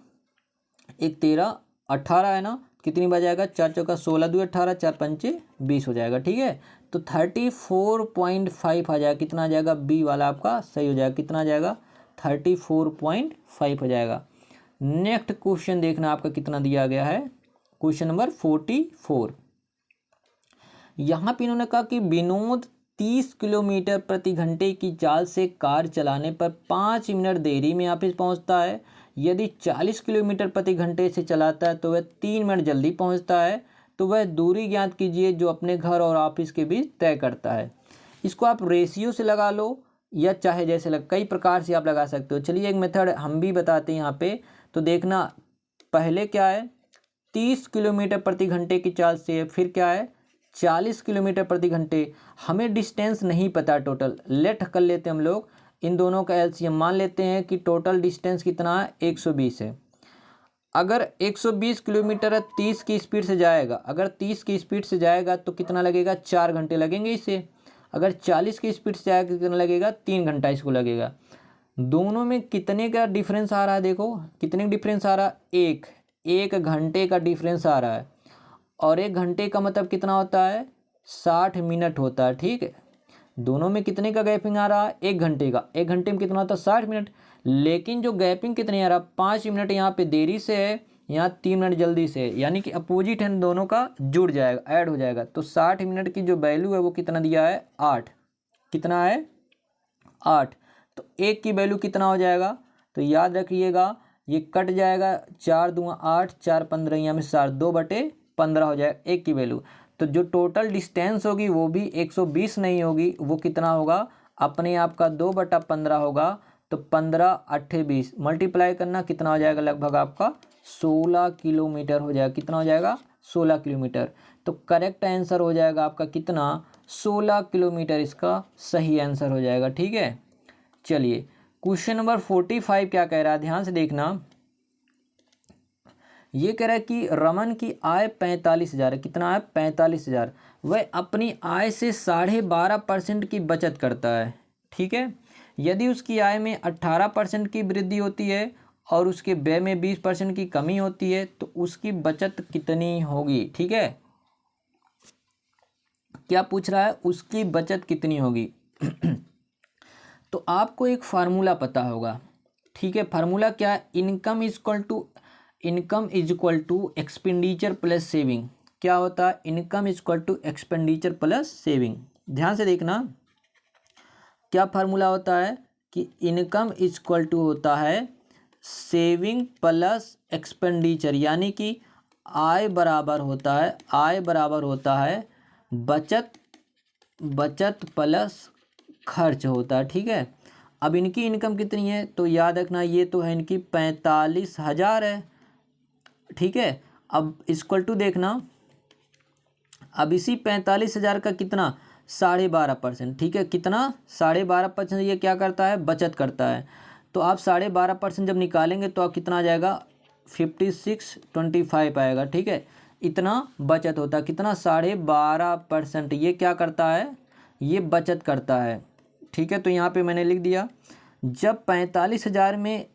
S1: 1 13 18 है ना, कितनी बार जाएगा 4 चौका 16, 2 18, 4 पंचे 20 हो जाएगा, ठीक है। तो 34.5 आ जाएगा, कितना आ जाएगा, बी वाला आपका सही हो जाएगा, कितना आ जाएगा 34.5 हो जाएगा। नेक्स्ट क्वेश्चन देखना आपका कितना दिया गया है, क्वेश्चन नंबर 44। यहाँ पे इन्होंने कहा कि विनोद 30 किलोमीटर प्रति घंटे की चाल से कार चलाने पर 5 मिनट देरी में ऑफिस पहुँचता है। यदि 40 किलोमीटर प्रति घंटे से चलाता है तो वह 3 मिनट जल्दी पहुँचता है। तो वह दूरी ज्ञात कीजिए जो अपने घर और ऑफिस के बीच तय करता है। इसको आप रेशियो से लगा लो या चाहे जैसे कई प्रकार से आप लगा सकते हो। चलिए एक मेथड हम भी बताते हैं यहाँ पे, तो देखना, पहले क्या है 30 किलोमीटर प्रति घंटे की चाल से, फिर क्या है 40 किलोमीटर प्रति घंटे। हमें डिस्टेंस नहीं पता टोटल, लेट कर लेते हैं हम लोग, इन दोनों का एलसीएम मान लेते हैं कि टोटल डिस्टेंस कितना है 120 है। अगर 120 किलोमीटर 30 की स्पीड से जाएगा, अगर 30 की स्पीड से जाएगा तो कितना लगेगा 4 घंटे लगेंगे इसे। अगर 40 की स्पीड से जाएगा कितना लगेगा 3 घंटा इसको लगेगा। दोनों में कितने का डिफरेंस आ रहा है, देखो कितने का डिफरेंस आ रहा है, एक घंटे का डिफरेंस आ रहा है। और 1 घंटे का मतलब कितना होता है 60 मिनट होता है, ठीक है। दोनों में कितने का गैपिंग आ रहा है 1 घंटे का, 1 घंटे में कितना होता है 60 मिनट। लेकिन जो गैपिंग कितने आ रहा है 5 मिनट यहाँ पे देरी से है, यहाँ 3 मिनट जल्दी से है, यानी कि अपोजिट हैंड दोनों का जुड़ जाएगा, ऐड हो जाएगा। तो 60 मिनट की जो वैल्यू है वो कितना दिया है 8, कितना है 8। तो 1 की वैल्यू कितना हो जाएगा, तो याद रखिएगा ये कट जाएगा, 4 दूँ 8, 4 15, यहाँ में 4, 2/15 हो जाएगा 1 की वैल्यू। तो जो टोटल डिस्टेंस होगी वो भी 120 नहीं होगी, वो कितना होगा अपने आप का 2/15 होगा। तो 15 8 20 मल्टीप्लाई करना कितना हो जाएगा, लगभग आपका 16 किलोमीटर हो जाएगा। कितना हो जाएगा 16 किलोमीटर। तो करेक्ट आंसर हो जाएगा आपका कितना 16 किलोमीटर, इसका सही आंसर हो जाएगा, ठीक है। चलिए क्वेश्चन नंबर 45 क्या कह रहा है, ध्यान से देखना। ये कह रहा है कि रमन की आय 45,000 है, कितना है 45,000। वह अपनी आय से 12.5% की बचत करता है, ठीक है। यदि उसकी आय में 18% की वृद्धि होती है और उसके व्यय में 20% की कमी होती है तो उसकी बचत कितनी होगी, ठीक है। क्या पूछ रहा है, उसकी बचत कितनी होगी। तो आपको एक फार्मूला पता होगा, ठीक है। फार्मूला क्या है, income is equal to expenditure plus saving. क्या होता है, income is equal to expenditure plus saving. ध्यान से देखना क्या फार्मूला होता है कि इनकम इज इक्वल टू होता है सेविंग प्लस एक्सपेंडिचर, यानी कि आय बराबर होता है बचत प्लस खर्च होता है, ठीक है। अब इनकी इनकम कितनी है, तो याद रखना ये तो है इनकी 45,000 है, ठीक है। अब इक्वल टू देखना, अब इसी 45,000 का कितना 12.5%, ठीक है। कितना 12.5% ये क्या करता है, बचत करता है। तो आप 12.5% जब निकालेंगे तो आप कितना आ जाएगा 5625 आएगा, ठीक है। इतना बचत होता है, कितना 12.5%। ये क्या करता है, ये बचत करता है, ठीक है। तो यहाँ पे मैंने लिख दिया, जब 45,000 में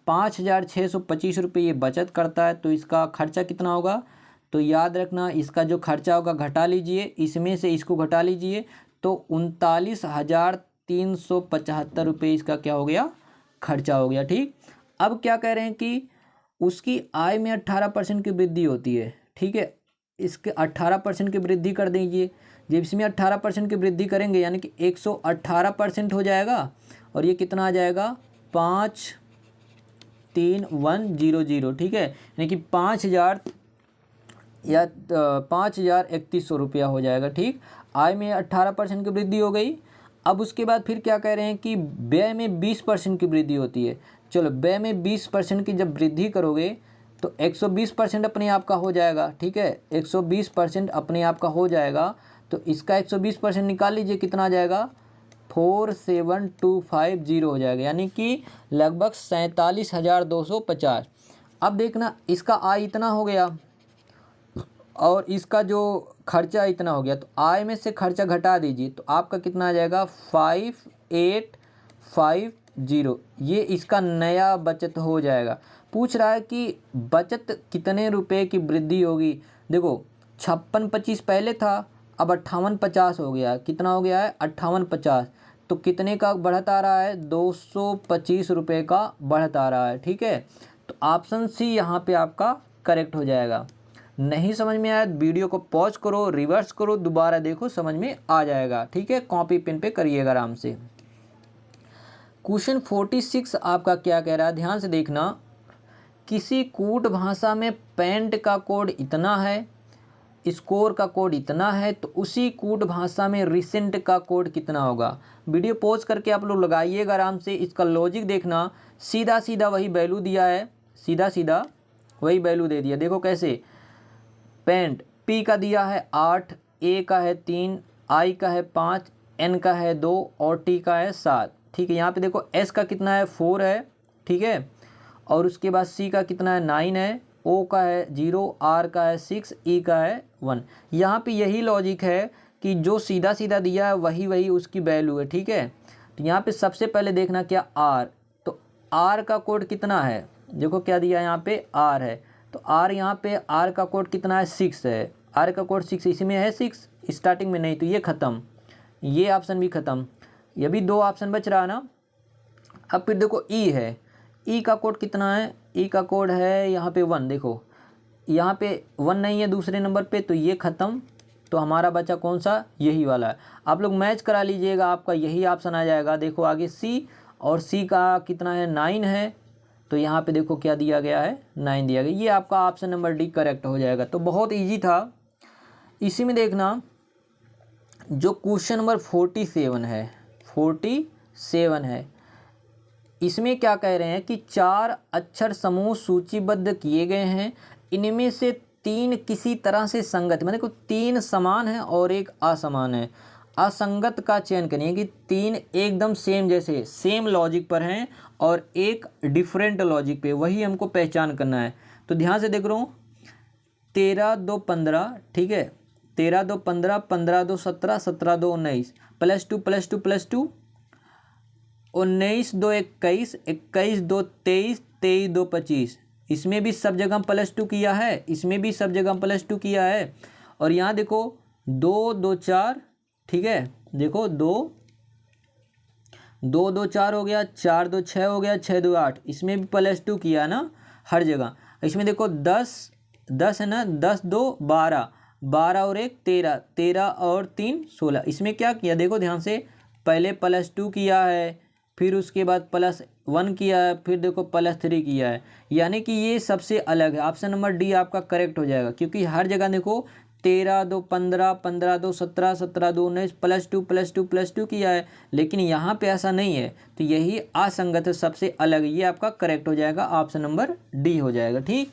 S1: 5,625 रुपये ये बचत करता है तो इसका खर्चा कितना होगा, तो याद रखना इसका जो खर्चा होगा घटा लीजिए, इसमें से इसको घटा लीजिए, तो 39,375 रुपये इसका क्या हो गया, खर्चा हो गया, ठीक। अब क्या कह रहे हैं कि उसकी आय में 18% की वृद्धि होती है, ठीक है। इसके 18% की वृद्धि कर दीजिए, जब इसमें 18% की वृद्धि करेंगे यानी कि 118% हो जाएगा, और ये कितना आ जाएगा 53100, ठीक है। यानी कि 5,3100 रुपया हो जाएगा, ठीक। आय में 18% की वृद्धि हो गई। अब उसके बाद फिर क्या कह रहे हैं कि व्यय में 20% की वृद्धि होती है। चलो व्यय में 20% की जब वृद्धि करोगे तो 120% अपने आप का हो जाएगा, ठीक है। 120% अपने आप का हो जाएगा, तो इसका 120% निकाल लीजिए, कितना आ जाएगा 47,250 हो जाएगा, यानी कि लगभग 47,250। अब देखना इसका आय इतना हो गया और इसका जो खर्चा इतना हो गया, तो आय में से खर्चा घटा दीजिए तो आपका कितना आ जाएगा 5850। ये इसका नया बचत हो जाएगा। पूछ रहा है कि बचत कितने रुपए की वृद्धि होगी। देखो 5625 पहले था, अब 5850 हो गया, कितना हो गया है 5850। तो कितने का बढ़त आ रहा है 225 रुपये का बढ़त आ रहा है, ठीक है। तो ऑप्शन सी यहाँ पे आपका करेक्ट हो जाएगा। नहीं समझ में आया वीडियो को पॉज करो, रिवर्स करो, दोबारा देखो, समझ में आ जाएगा, ठीक है। कॉपी पेन पे करिएगा आराम से। क्वेश्चन 46 आपका क्या कह रहा है, ध्यान से देखना। किसी कूट भाषा में पेंट का कोड इतना है, स्कोर का कोड इतना है, तो उसी कूट भाषा में रिसेंट का कोड कितना होगा। वीडियो पॉज करके आप लोग लगाइएगा आराम से, इसका लॉजिक देखना। सीधा सीधा वही वैल्यू दिया है, सीधा सीधा वही वैल्यू दे दिया। देखो कैसे, पेंट पी का दिया है 8, ए का है 3, आई का है 5, एन का है 2 और टी का है 7, ठीक है। यहाँ पे देखो एस का कितना है 4 है, ठीक है। और उसके बाद सी का कितना है 9 है, ओ का है 0, आर का है 6, ई का है 1। यहाँ पे यही लॉजिक है कि जो सीधा सीधा दिया है वही वही उसकी वैल्यू है, ठीक है। तो यहाँ पे सबसे पहले देखना क्या आर, तो आर का कोड कितना है, देखो क्या दिया है यहाँ पे आर है, तो आर यहाँ पे आर का कोड कितना है 6 है, आर का कोड 6, इसमें है 6 स्टार्टिंग में, नहीं तो ये ख़त्म, ये ऑप्शन भी ख़त्म, ये भी 2 ऑप्शन बच रहा है ना। अब फिर देखो ई है, ई का कोड कितना है, ई का कोड है यहाँ पे 1, देखो यहाँ पे 1 नहीं है दूसरे नंबर पे, तो ये ख़त्म। तो हमारा बचा कौन सा, यही वाला है। आप लोग मैच करा लीजिएगा, आपका यही ऑप्शन आ जाएगा। देखो आगे सी, और सी का कितना है 9 है, तो यहाँ पे देखो क्या दिया गया है 9 दिया गया। ये आपका ऑप्शन नंबर डी करेक्ट हो जाएगा। तो बहुत इजी था। इसी में देखना जो क्वेश्चन नंबर 47 है, इसमें क्या कह रहे हैं कि 4 अक्षर समूह सूचीबद्ध किए गए हैं, इनमें से 3 किसी तरह से संगत, मतलब 3 समान है और 1 असमान है। असंगत का चयन करिए कि 3 एकदम सेम, जैसे सेम लॉजिक पर हैं और 1 डिफरेंट लॉजिक पे, वही हमको पहचान करना है। तो ध्यान से देख रहा हूँ, 13 2 15, ठीक है, 13 2 15, 15 2 17, 17 2 19, +2 +2 +2, 19 2 21, 21 2 23, 23 2 25। इसमें भी सब जगह +2 किया है, इसमें भी सब जगह +2 किया है। और यहाँ देखो 2 2 4, ठीक है, देखो 2 2 2 4 हो गया, 4 2 6 हो गया, 6 2 8, इसमें भी +2 किया ना हर जगह। इसमें देखो 10 10 है ना, 10 2 12, 12 और 1 13, 13 और 3 16। इसमें क्या किया देखो ध्यान से, पहले +2 किया है, फिर उसके बाद +1 किया है, फिर देखो +3 किया है, यानी कि ये सबसे अलग है। ऑप्शन नंबर डी आपका करेक्ट हो जाएगा, क्योंकि हर जगह देखो 13 2 15, 15 2 17, 17 2 19, +2 किया है, लेकिन यहाँ पे ऐसा नहीं है, तो यही असंगत है, सबसे अलग, ये आपका करेक्ट हो जाएगा, ऑप्शन नंबर डी हो जाएगा। ठीक।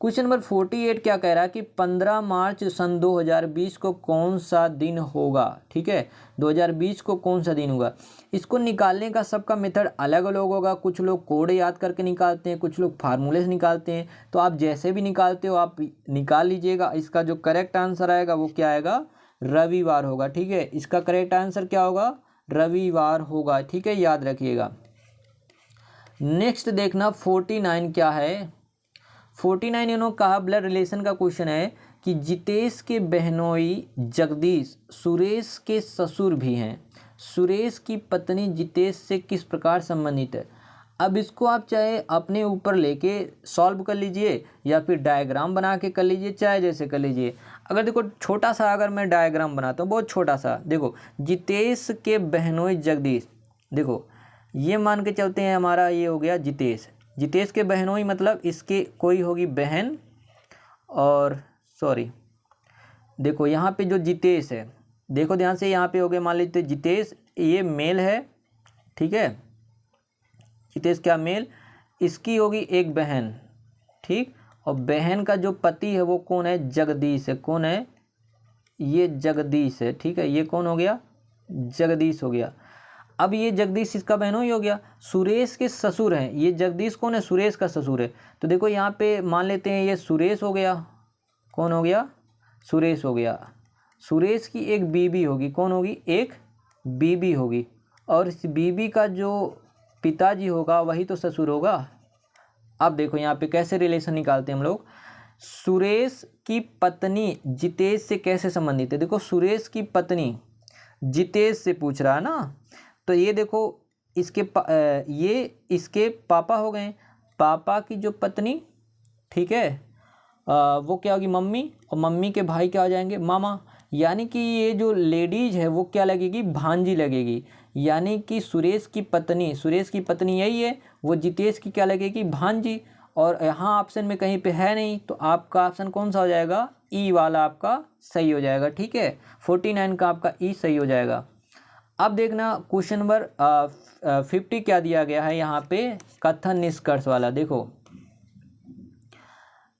S1: क्वेश्चन नंबर 48 क्या कह रहा है कि 15 मार्च सन 2020 को कौन सा दिन होगा। ठीक है, 2020 को कौन सा दिन होगा। इसको निकालने का सबका मेथड अलग अलग होगा, कुछ लोग कोड याद करके निकालते हैं, कुछ लोग फार्मूले से निकालते हैं, तो आप जैसे भी निकालते हो आप निकाल लीजिएगा। इसका जो करेक्ट आंसर आएगा वो क्या आएगा, रविवार होगा। ठीक है, इसका करेक्ट आंसर क्या होगा, रविवार होगा। ठीक है, याद रखिएगा। नेक्स्ट देखना 49 क्या है। 49 इन्होंने कहा ब्लड रिलेशन का क्वेश्चन है कि जितेश के बहनोई जगदीश सुरेश के ससुर भी हैं। सुरेश की पत्नी जितेश से किस प्रकार संबंधित है। अब इसको आप चाहे अपने ऊपर लेके सॉल्व कर लीजिए या फिर डायग्राम बना के कर लीजिए, चाहे जैसे कर लीजिए। अगर देखो छोटा सा अगर मैं डायग्राम बनाता हूँ, बहुत छोटा सा, देखो जितेश के बहनोई जगदीश, देखो ये मान के चलते हैं हमारा ये हो गया जितेश। जितेश के बहनोई मतलब इसके कोई होगी बहन, और सॉरी देखो यहाँ पे जो जितेश है, देखो ध्यान से, यहाँ पे हो गया मान लीजिए जितेश, ये मेल है। ठीक है, जितेश क्या मेल, इसकी होगी एक बहन। ठीक, और बहन का जो पति है वो कौन है, जगदीश है। कौन है, ये जगदीश है। ठीक है, ये कौन हो गया, जगदीश हो गया। अब ये जगदीश इसका बहनोई हो गया। सुरेश के ससुर हैं, ये जगदीश कौन है, सुरेश का ससुर है। तो देखो यहाँ पे मान लेते हैं ये सुरेश हो गया। कौन हो गया, सुरेश हो गया। सुरेश की एक बीबी होगी, कौन होगी, एक बीबी होगी, और इस बीबी का जो पिताजी होगा वही तो ससुर होगा। अब देखो यहाँ पे कैसे रिलेशन निकालते हैं हम लोग। सुरेश की पत्नी जितेश से कैसे संबंधित है। देखो सुरेश की पत्नी जितेश से पूछ रहा है ना, तो ये देखो ये इसके पापा हो गए, पापा की जो पत्नी, ठीक है, वो क्या होगी, मम्मी, और मम्मी के भाई क्या हो जाएंगे, मामा। यानी कि ये जो लेडीज है वो क्या लगेगी, भांजी लगेगी। यानी कि सुरेश की पत्नी यही है, वो जितेश की क्या लगेगी, भांजी। और यहाँ ऑप्शन में कहीं पे है नहीं, तो आपका ऑप्शन कौन सा हो जाएगा, ई वाला आपका सही हो जाएगा। ठीक है, 49 का आपका ई सही हो जाएगा। अब देखना क्वेश्चन नंबर 50 क्या दिया गया है यहाँ पे, कथन निष्कर्ष वाला। देखो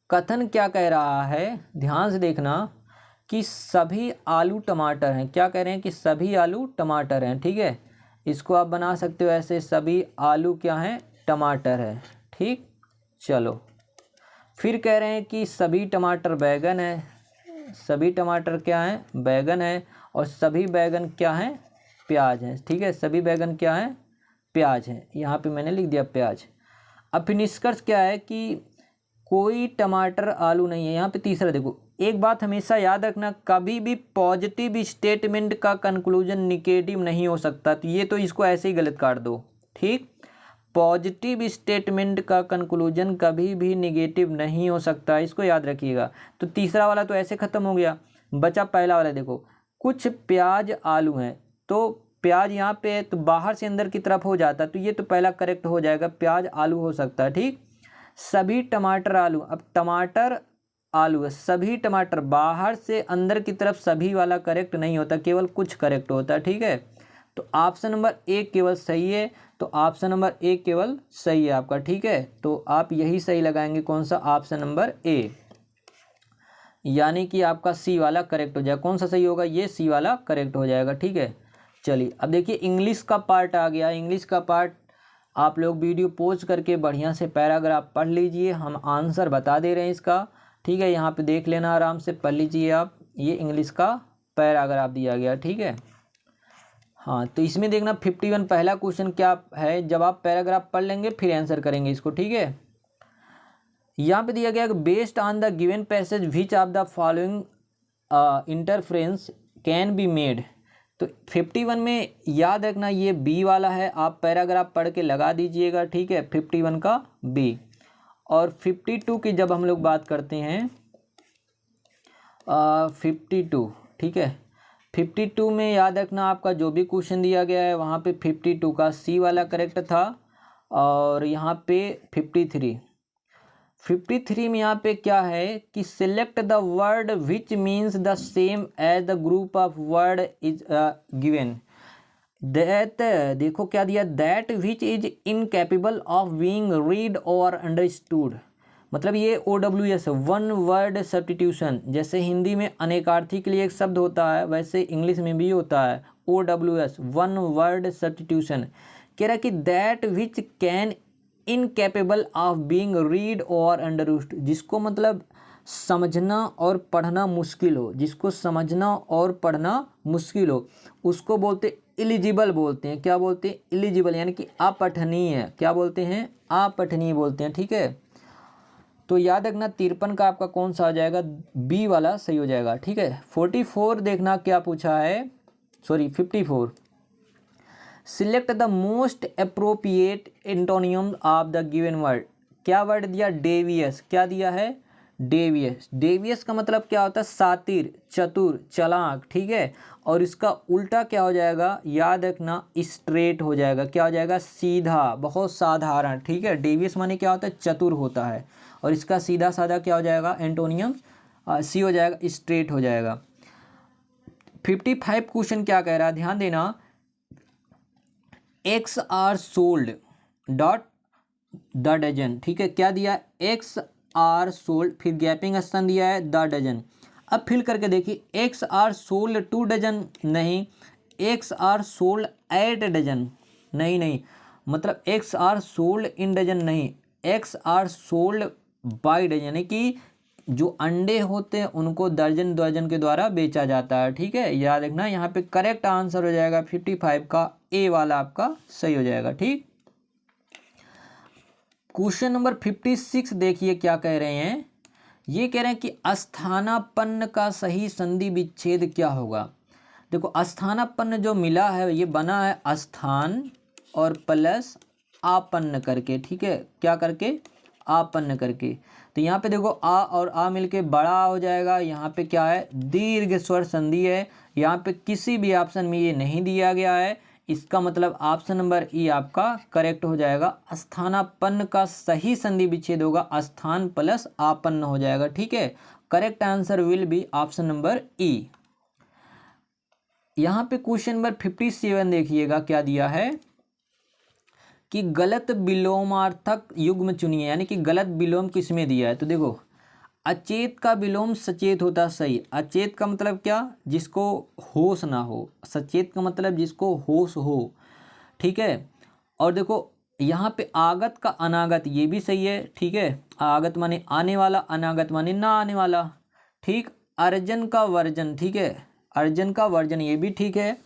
S1: कथन क्या कह रहा है, ध्यान से देखना, कि सभी आलू टमाटर हैं। क्या कह रहे हैं कि सभी आलू टमाटर हैं। ठीक है, इसको आप बना सकते हो ऐसे, सभी आलू क्या हैं, टमाटर है। ठीक, चलो फिर कह रहे हैं कि सभी टमाटर बैगन है। सभी टमाटर क्या हैं, बैगन है, और सभी बैगन क्या हैं, प्याज है। ठीक है, सभी बैगन क्या हैं, प्याज है। यहाँ पे मैंने लिख दिया प्याज। अब फिर निष्कर्ष क्या है कि कोई टमाटर आलू नहीं है। यहाँ पे तीसरा देखो, एक बात हमेशा याद रखना, कभी भी पॉजिटिव स्टेटमेंट का कंक्लूजन निगेटिव नहीं हो सकता। तो ये तो इसको ऐसे ही गलत काट दो। ठीक, पॉजिटिव स्टेटमेंट का कंक्लूजन कभी भी निगेटिव नहीं हो सकता, इसको याद रखिएगा। तो तीसरा वाला तो ऐसे खत्म हो गया, बचा पहला वाला। देखो कुछ प्याज आलू हैं, तो प्याज यहाँ पे है तो बाहर से अंदर की तरफ हो जाता, तो ये तो पहला करेक्ट हो जाएगा, प्याज आलू हो सकता है। ठीक, सभी टमाटर आलू, अब टमाटर आलू है, सभी टमाटर बाहर से अंदर की तरफ, सभी वाला करेक्ट नहीं होता, केवल कुछ करेक्ट होता है। ठीक है, तो ऑप्शन नंबर एक केवल सही है, तो ऑप्शन नंबर एक केवल सही है आपका। ठीक है, तो आप यही सही लगाएंगे, कौन सा, ऑप्शन नंबर ए, यानी कि आपका सी वाला करेक्ट हो जाएगा। कौन सा सही होगा, ये सी वाला करेक्ट हो जाएगा। ठीक है, चलिए अब देखिए इंग्लिश का पार्ट आ गया। इंग्लिश का पार्ट आप लोग वीडियो पॉज करके बढ़िया से पैराग्राफ पढ़ लीजिए, हम आंसर बता दे रहे हैं इसका। ठीक है, यहाँ पे देख लेना, आराम से पढ़ लीजिए आप, ये इंग्लिश का पैराग्राफ दिया गया। ठीक है, हाँ, तो इसमें देखना 51 पहला क्वेश्चन क्या है, जब आप पैराग्राफ पढ़ लेंगे फिर आंसर करेंगे इसको। ठीक है, यहाँ पे दिया गया कि based on the given passage which of the following interference can be made. तो 51 में याद रखना ये बी वाला है, आप पैराग्राफ पढ़ के लगा दीजिएगा। ठीक है, 51 का बी। और 52 की जब हम लोग बात करते हैं 52, ठीक है, 52 में याद रखना आपका जो भी क्वेश्चन दिया गया है वहाँ पे 52 का सी वाला करेक्ट था, और यहाँ पे 53 53 में यहाँ पे क्या है कि select the word which means the same as the group of word is given. That, देखो क्या दिया, that which is incapable of being read और अंडरस्टूड। मतलब ये OWS वन वर्ड सब्स्टिट्यूशन, जैसे हिंदी में अनेकार्थी के लिए एक शब्द होता है वैसे इंग्लिश में भी होता है OWS वन वर्ड सब्स्टिट्यूशन। कह रहा है कि that which can incapable of being read और अंडरस्टूड, जिसको मतलब समझना और पढ़ना मुश्किल हो, जिसको समझना और पढ़ना मुश्किल हो उसको बोलते इलिजिबल बोलते हैं। क्या बोलते हैं? इलिजिबल, यानी कि अपठनीय। क्या बोलते हैं? अपठनीय बोलते हैं। ठीक है, तो याद रखना 53 का आपका कौन सा आ जाएगा? बी वाला सही हो जाएगा। ठीक है, 44 देखना क्या पूछा है, sorry 54, select the most appropriate antonym of the given word. क्या वर्ड दिया? डेवियस। क्या दिया है? डेवियस। डेवियस का मतलब क्या होता है? सातिर, चतुर, चालाक। ठीक है, और इसका उल्टा क्या हो जाएगा? याद रखना स्ट्रेट हो जाएगा। क्या हो जाएगा? सीधा, बहुत साधारण। ठीक है, डेवियस माने क्या होता है? चतुर होता है, और इसका सीधा साधा क्या हो जाएगा? एंटोनियम सी हो जाएगा, स्ट्रेट हो जाएगा। 55 क्वेश्चन क्या कह रहा है, ध्यान देना। Eggs are sold dot the dozen. ठीक है, क्या दिया? एक्स आर सोल्ड, फिर गैपिंग स्थान दिया है द डजन। अब फिल करके देखिए, एक्स आर सोल्ड 2 डजन नहीं, एक्स आर सोल्ड 8 डजन नहीं, मतलब eggs are sold in dozen नहीं, eggs are sold by dozen, यानी कि जो अंडे होते हैं उनको दर्जन दर्जन के द्वारा बेचा जाता है। ठीक है, याद रखना यहाँ पे करेक्ट आंसर हो जाएगा 55 का ए वाला आपका सही हो जाएगा। ठीक, क्वेश्चन नंबर 56 देखिए क्या कह रहे हैं। ये कह रहे हैं कि अस्थानापन्न का सही संधि विच्छेद क्या होगा। देखो अस्थानापन्न जो मिला है ये बना है अस्थान और प्लस आपन्न करके। ठीक है, क्या करके? आपन्न करके। तो यहाँ पे देखो आ और आ मिलके बड़ा हो जाएगा। यहाँ पे क्या है? दीर्घ स्वर संधि है। यहाँ पे किसी भी ऑप्शन में ये नहीं दिया गया है, इसका मतलब ऑप्शन नंबर ई आपका करेक्ट हो जाएगा। अस्थानापन्न का सही संधि विच्छेद होगा अस्थान प्लस आपन्न हो जाएगा। ठीक है, correct answer will be option number ई। यहाँ पे क्वेश्चन नंबर 57 देखिएगा क्या दिया है कि गलत विलोमार्थक युग्म चुनिए, यानी कि गलत विलोम किसमें दिया है। तो देखो अचेत का विलोम सचेत होता सही। अचेत का मतलब क्या? जिसको होश ना हो। सचेत का मतलब जिसको होश हो। ठीक है, और देखो यहाँ पे आगत का अनागत ये भी सही है। ठीक है, आगत माने आने वाला, अनागत माने ना आने वाला। ठीक, अर्जन का वर्जन। ठीक है, अर्जन का वर्जन ये भी ठीक है।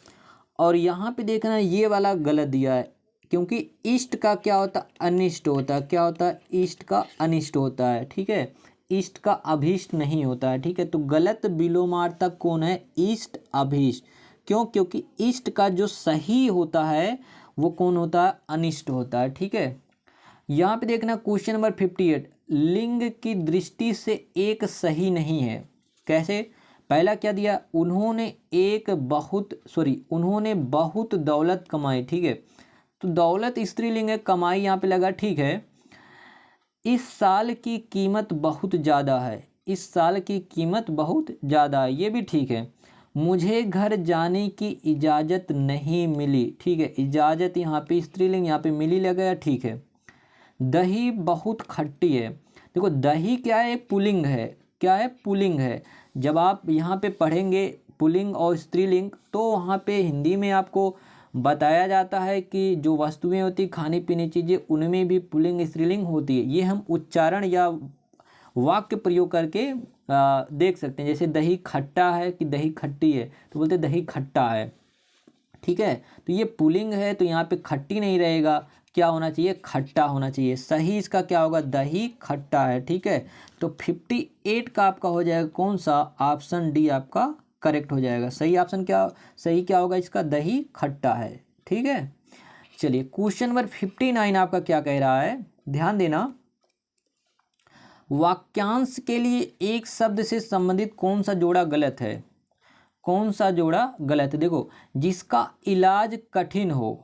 S1: और यहाँ पे देखना ये वाला गलत दिया है, क्योंकि इष्ट का क्या होता है? अनिष्ट होता है। क्या होता है? इष्ट का अनिष्ट होता है। ठीक है, इष्ट का अभीष्ट नहीं होता है। ठीक है, तो गलत विलोमार्थक कौन है? इष्ट अभीष्ट। क्यों? क्योंकि इष्ट का जो सही होता है वो कौन होता है? अनिष्ट होता है। ठीक है, यहाँ पे देखना क्वेश्चन नंबर 58, लिंग की दृष्टि से एक सही नहीं है। कैसे? पहला क्या दिया? उन्होंने बहुत दौलत कमाई। ठीक है, तो दौलत स्त्रीलिंग है, कमाई यहाँ पे लगा। ठीक है, इस साल की कीमत बहुत ज़्यादा है। इस साल की कीमत बहुत ज़्यादा है, ये भी ठीक है। मुझे घर जाने की इजाज़त नहीं मिली। ठीक है, इजाज़त यहाँ पे स्त्रीलिंग, यहाँ पे मिली लगा। ठीक है, दही बहुत खट्टी है। देखो दही क्या है? पुल्लिंग है। क्या है? पुल्लिंग है। जब आप यहाँ पे पढ़ेंगे पुल्लिंग और स्त्रीलिंग तो वहाँ पे हिंदी में आपको बताया जाता है कि जो वस्तुएं होती खाने पीने चीज़ें उनमें भी पुल्लिंग स्त्रीलिंग होती है। ये हम उच्चारण या वाक्य प्रयोग करके देख सकते हैं। जैसे दही खट्टा है कि दही खट्टी है, तो बोलते दही खट्टा है। ठीक है, तो ये पुल्लिंग है तो यहाँ पे खट्टी नहीं रहेगा, क्या होना चाहिए? खट्टा होना चाहिए। सही इसका क्या होगा? दही खट्टा है। ठीक है, तो 58 का आपका हो जाएगा कौन सा? ऑप्शन डी आपका करेक्ट हो जाएगा। सही ऑप्शन क्या, सही क्या होगा इसका? दही खट्टा है। ठीक है, चलिए क्वेश्चन नंबर 59 आपका क्या कह रहा है, ध्यान देना। वाक्यांश के लिए एक शब्द से संबंधित कौन सा जोड़ा गलत है? कौन सा जोड़ा गलत है? देखो जिसका इलाज कठिन हो,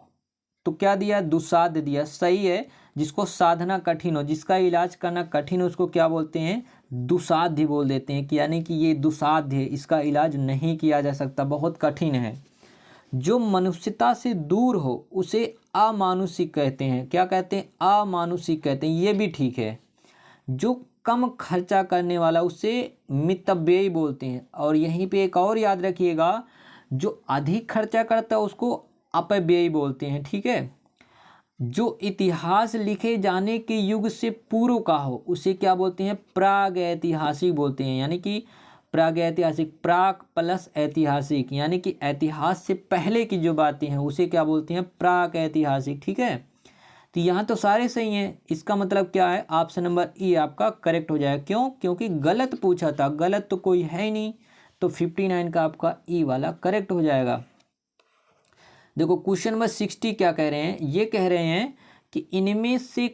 S1: तो क्या दिया, दुस्साध्य दिया, सही है। जिसको साधना कठिन हो, जिसका इलाज करना कठिन हो, उसको क्या बोलते हैं, दुस्साध्य बोल देते हैं कि यानी कि ये दुस्साध्य है, इसका इलाज नहीं किया जा सकता, बहुत कठिन है। जो मनुष्यता से दूर हो उसे अमानुषिक कहते हैं। क्या कहते हैं, अमानुषिक कहते हैं, ये भी ठीक है। जो कम खर्चा करने वाला उसे मितव्ययी बोलते हैं। और यहीं पे एक और याद रखिएगा, जो अधिक खर्चा करता है उसको अपव्ययी बोलते हैं, ठीक है। जो इतिहास लिखे जाने के युग से पूर्व का हो उसे क्या बोलते हैं, प्रागैतिहासिक बोलते हैं। यानी कि प्रागैतिहासिक, प्राक प्लस ऐतिहासिक, यानी कि ऐतिहास से पहले की जो बातें हैं उसे क्या बोलते हैं, प्राक ऐतिहासिक, ठीक है। तो यहाँ तो सारे सही हैं, इसका मतलब क्या है, ऑप्शन नंबर ई आपका करेक्ट हो जाएगा। क्यों, क्योंकि गलत पूछा था, गलत तो कोई है ही नहीं, तो 59 का आपका ई वाला करेक्ट हो जाएगा। देखो क्वेश्चन नंबर 60 क्या कह रहे हैं, ये कह रहे हैं कि इनमें से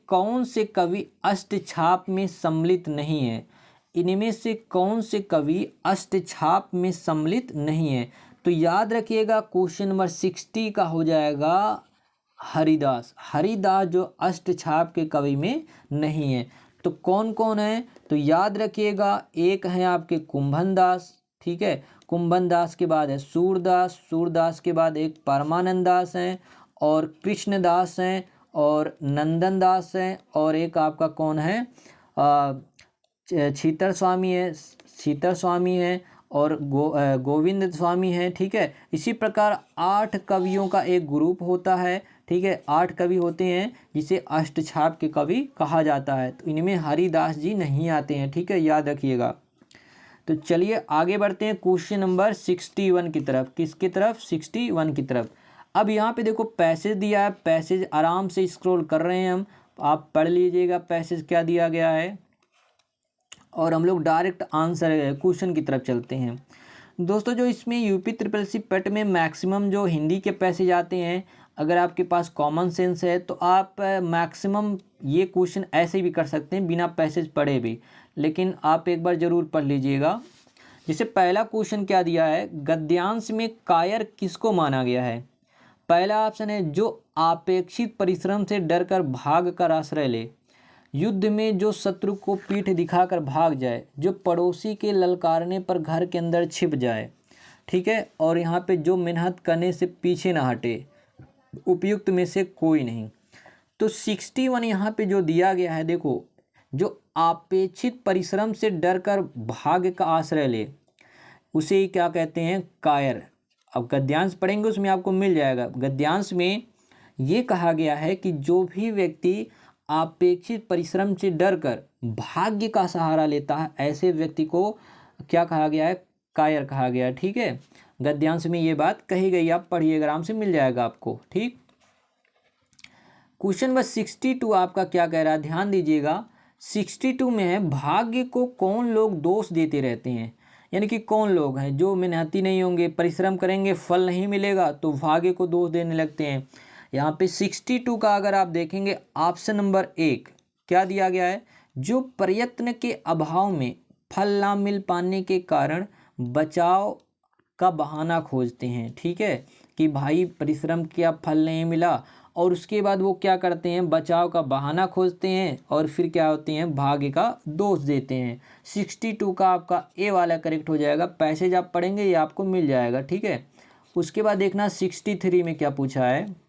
S1: कौन से कवि अष्टछाप में सम्मिलित नहीं है। इनमें से कौन से कवि अष्टछाप में सम्मिलित नहीं है। तो याद रखिएगा क्वेश्चन नंबर 60 का हो जाएगा हरिदास। हरिदास जो अष्टछाप के कवि में नहीं है। तो कौन कौन है, तो याद रखिएगा, एक है आपके कुंभन दास, ठीक है। कुंभन दास के बाद है सूरदास, सूरदास के बाद एक परमानंद दास हैं, और कृष्णदास हैं, और नंदन दास हैं, और एक आपका कौन है, छीतर स्वामी है, छीतर स्वामी है, और गोविंद स्वामी है, ठीक है। इसी प्रकार 8 कवियों का एक ग्रुप होता है, ठीक है। 8 कवि होते हैं जिसे अष्टछाप के कवि कहा जाता है। तो इनमें हरिदास जी नहीं आते हैं, ठीक है, याद रखिएगा। तो चलिए आगे बढ़ते हैं क्वेश्चन नंबर 61 की तरफ। किसकी तरफ, 61 की तरफ। अब यहाँ पे देखो पैसेज दिया है, पैसेज आराम से स्क्रॉल कर रहे हैं हम, आप पढ़ लीजिएगा पैसेज क्या दिया गया है, और हम लोग डायरेक्ट आंसर क्वेश्चन की तरफ चलते हैं। दोस्तों जो इसमें यूपी SSC पेट में मैक्सिमम जो हिंदी के पैसेज आते हैं, अगर आपके पास कॉमन सेंस है तो आप मैक्सिमम ये क्वेश्चन ऐसे भी कर सकते हैं बिना पैसेज पढ़े भी, लेकिन आप एक बार ज़रूर पढ़ लीजिएगा। जैसे पहला क्वेश्चन क्या दिया है, गद्यांश में कायर किसको माना गया है। पहला ऑप्शन है जो अपेक्षित परिश्रम से डरकर भाग कर आश्रय ले, युद्ध में जो शत्रु को पीठ दिखाकर भाग जाए, जो पड़ोसी के ललकारने पर घर के अंदर छिप जाए, ठीक है। और यहाँ पे जो मेहनत करने से पीछे ना हटे, उपयुक्त में से कोई नहीं। तो 61 यहाँ पे जो दिया गया है, देखो जो अपेक्षित परिश्रम से डरकर भाग्य का आश्रय ले उसे ही क्या कहते हैं, कायर। अब गद्यांश पढ़ेंगे उसमें आपको मिल जाएगा। गद्यांश में ये कहा गया है कि जो भी व्यक्ति अपेक्षित परिश्रम से डरकर भाग्य का सहारा लेता है, ऐसे व्यक्ति को क्या कहा गया है, कायर कहा गया है, ठीक है। गद्यांश में ये बात कही गई, आप पढ़िएगा आराम से मिल जाएगा आपको, ठीक। क्वेश्चन नंबर 62 आपका क्या कह रहा है, ध्यान दीजिएगा। 62 में है भाग्य को कौन लोग दोष देते रहते हैं। यानी कि कौन लोग हैं जो मेहनती नहीं होंगे, परिश्रम करेंगे, फल नहीं मिलेगा तो भाग्य को दोष देने लगते हैं। यहाँ पे 62 का अगर आप देखेंगे ऑप्शन नंबर 1 क्या दिया गया है, जो प्रयत्न के अभाव में फल ना मिल पाने के कारण बचाव का बहाना खोजते हैं, ठीक है। कि भाई परिश्रम किया, फल नहीं मिला, और उसके बाद वो क्या करते हैं, बचाव का बहाना खोजते हैं, और फिर क्या होते हैं, भाग्य का दोष देते हैं। 62 का आपका ए वाला करेक्ट हो जाएगा। पैसेज आप पढ़ेंगे ये आपको मिल जाएगा, ठीक है। उसके बाद देखना 63 में क्या पूछा है।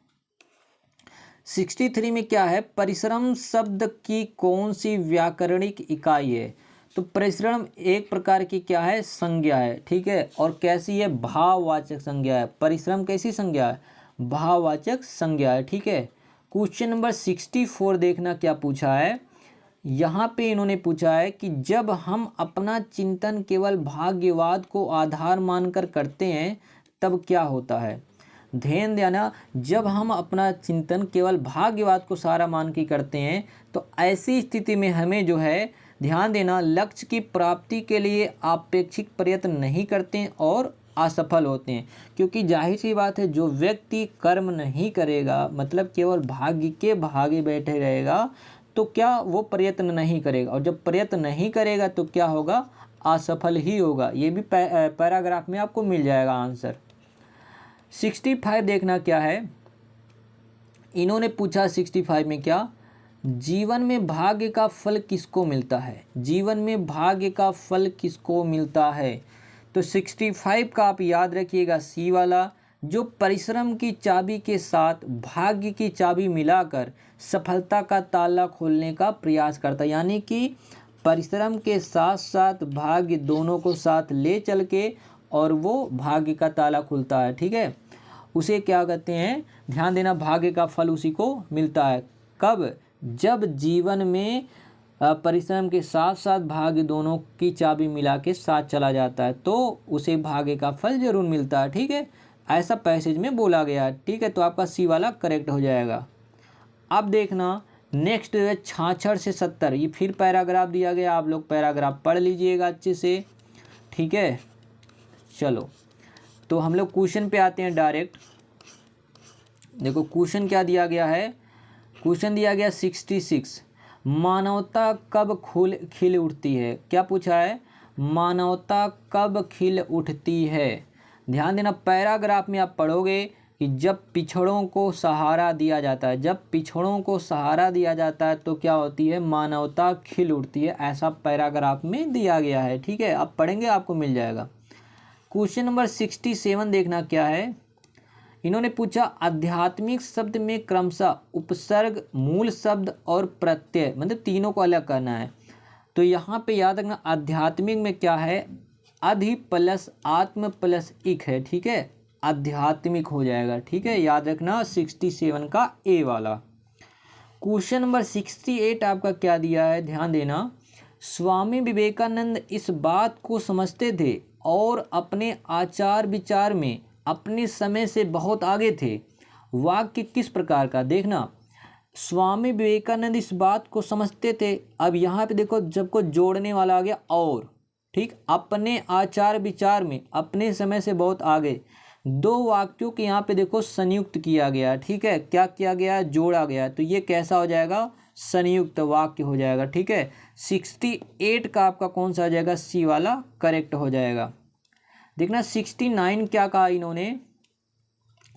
S1: 63 में क्या है, परिश्रम शब्द की कौन सी व्याकरणिक इकाई है। तो परिश्रम एक प्रकार की क्या है, संज्ञा है, ठीक है। और कैसी है, भाववाचक संज्ञा है। परिश्रम कैसी संज्ञा है, भाववाचक संज्ञा है, ठीक है। क्वेश्चन नंबर 64 देखना क्या पूछा है। यहाँ पे इन्होंने पूछा है कि जब हम अपना चिंतन केवल भाग्यवाद को आधार मानकर करते हैं तब क्या होता है। ध्यान देना, जब हम अपना चिंतन केवल भाग्यवाद को सारा मान के करते हैं तो ऐसी स्थिति में हमें जो है ध्यान देना, लक्ष्य की प्राप्ति के लिए अपेक्षित प्रयत्न नहीं करते हैं और असफल होते हैं। क्योंकि जाहिर सी बात है, जो व्यक्ति कर्म नहीं करेगा, मतलब केवल भाग्य के भागे बैठे रहेगा, तो क्या वो प्रयत्न नहीं करेगा, और जब प्रयत्न नहीं करेगा तो क्या होगा, असफल ही होगा। ये भी पैराग्राफ में आपको मिल जाएगा आंसर। 65 देखना क्या है, इन्होंने पूछा 65 में क्या, जीवन में भाग्य का फल किसको मिलता है, जीवन में भाग्य का फल किसको मिलता है। तो 65 का आप याद रखिएगा सी वाला, जो परिश्रम की चाबी के साथ भाग्य की चाबी मिलाकर सफलता का ताला खोलने का प्रयास करता है। यानी कि परिश्रम के साथ साथ भाग्य दोनों को साथ ले चल के और वो भाग्य का ताला खुलता है। ठीक है, उसे क्या कहते हैं, ध्यान देना, भाग्य का फल उसी को मिलता है। कब, जब जीवन में परिश्रम के साथ साथ भाग्य दोनों की चाबी मिला के साथ चला जाता है तो उसे भाग्य का फल जरूर मिलता है। ठीक है, ऐसा पैसेज में बोला गया है। ठीक है, तो आपका सी वाला करेक्ट हो जाएगा। अब देखना नेक्स्ट है 66 से 70, ये फिर पैराग्राफ दिया गया, आप लोग पैराग्राफ पढ़ लीजिएगा अच्छे से। ठीक है, चलो तो हम लोग क्वेश्चन पे आते हैं डायरेक्ट। देखो क्वेश्चन क्या दिया गया है, क्वेश्चन दिया गया 66, मानवता कब खिल उठती है। क्या पूछा है, मानवता कब खिल उठती है। ध्यान देना, पैराग्राफ में आप पढ़ोगे कि जब पिछड़ों को सहारा दिया जाता है, जब पिछड़ों को सहारा दिया जाता है तो क्या होती है, मानवता खिल उठती है, ऐसा पैराग्राफ में दिया गया है। ठीक है, आप पढ़ेंगे आपको मिल जाएगा। क्वेश्चन नंबर 67 देखना क्या है, इन्होंने पूछा आध्यात्मिक शब्द में क्रमशः उपसर्ग, मूल शब्द और प्रत्यय, मतलब तीनों को अलग करना है। तो यहाँ पे याद रखना आध्यात्मिक में क्या है, अधि प्लस आत्म प्लस इक है। ठीक है, आध्यात्मिक हो जाएगा। ठीक है, याद रखना 67 का ए वाला। क्वेश्चन नंबर 68 आपका क्या दिया है, ध्यान देना, स्वामी विवेकानंद इस बात को समझते थे और अपने आचार विचार में अपने समय से बहुत आगे थे। वाक्य किस प्रकार का, देखना, स्वामी विवेकानंद इस बात को समझते थे, अब यहाँ पे देखो जब को जोड़ने वाला आ गया और, ठीक, अपने आचार विचार में अपने समय से बहुत आगे, दो वाक्यों के यहाँ पे देखो संयुक्त किया गया। ठीक है, क्या किया गया, जोड़ा गया, तो ये कैसा हो जाएगा, संयुक्त वाक्य हो जाएगा। ठीक है, 68 का आपका कौन सा हो जाएगा, सी वाला करेक्ट हो जाएगा। देखना 69 क्या कहा इन्होंने,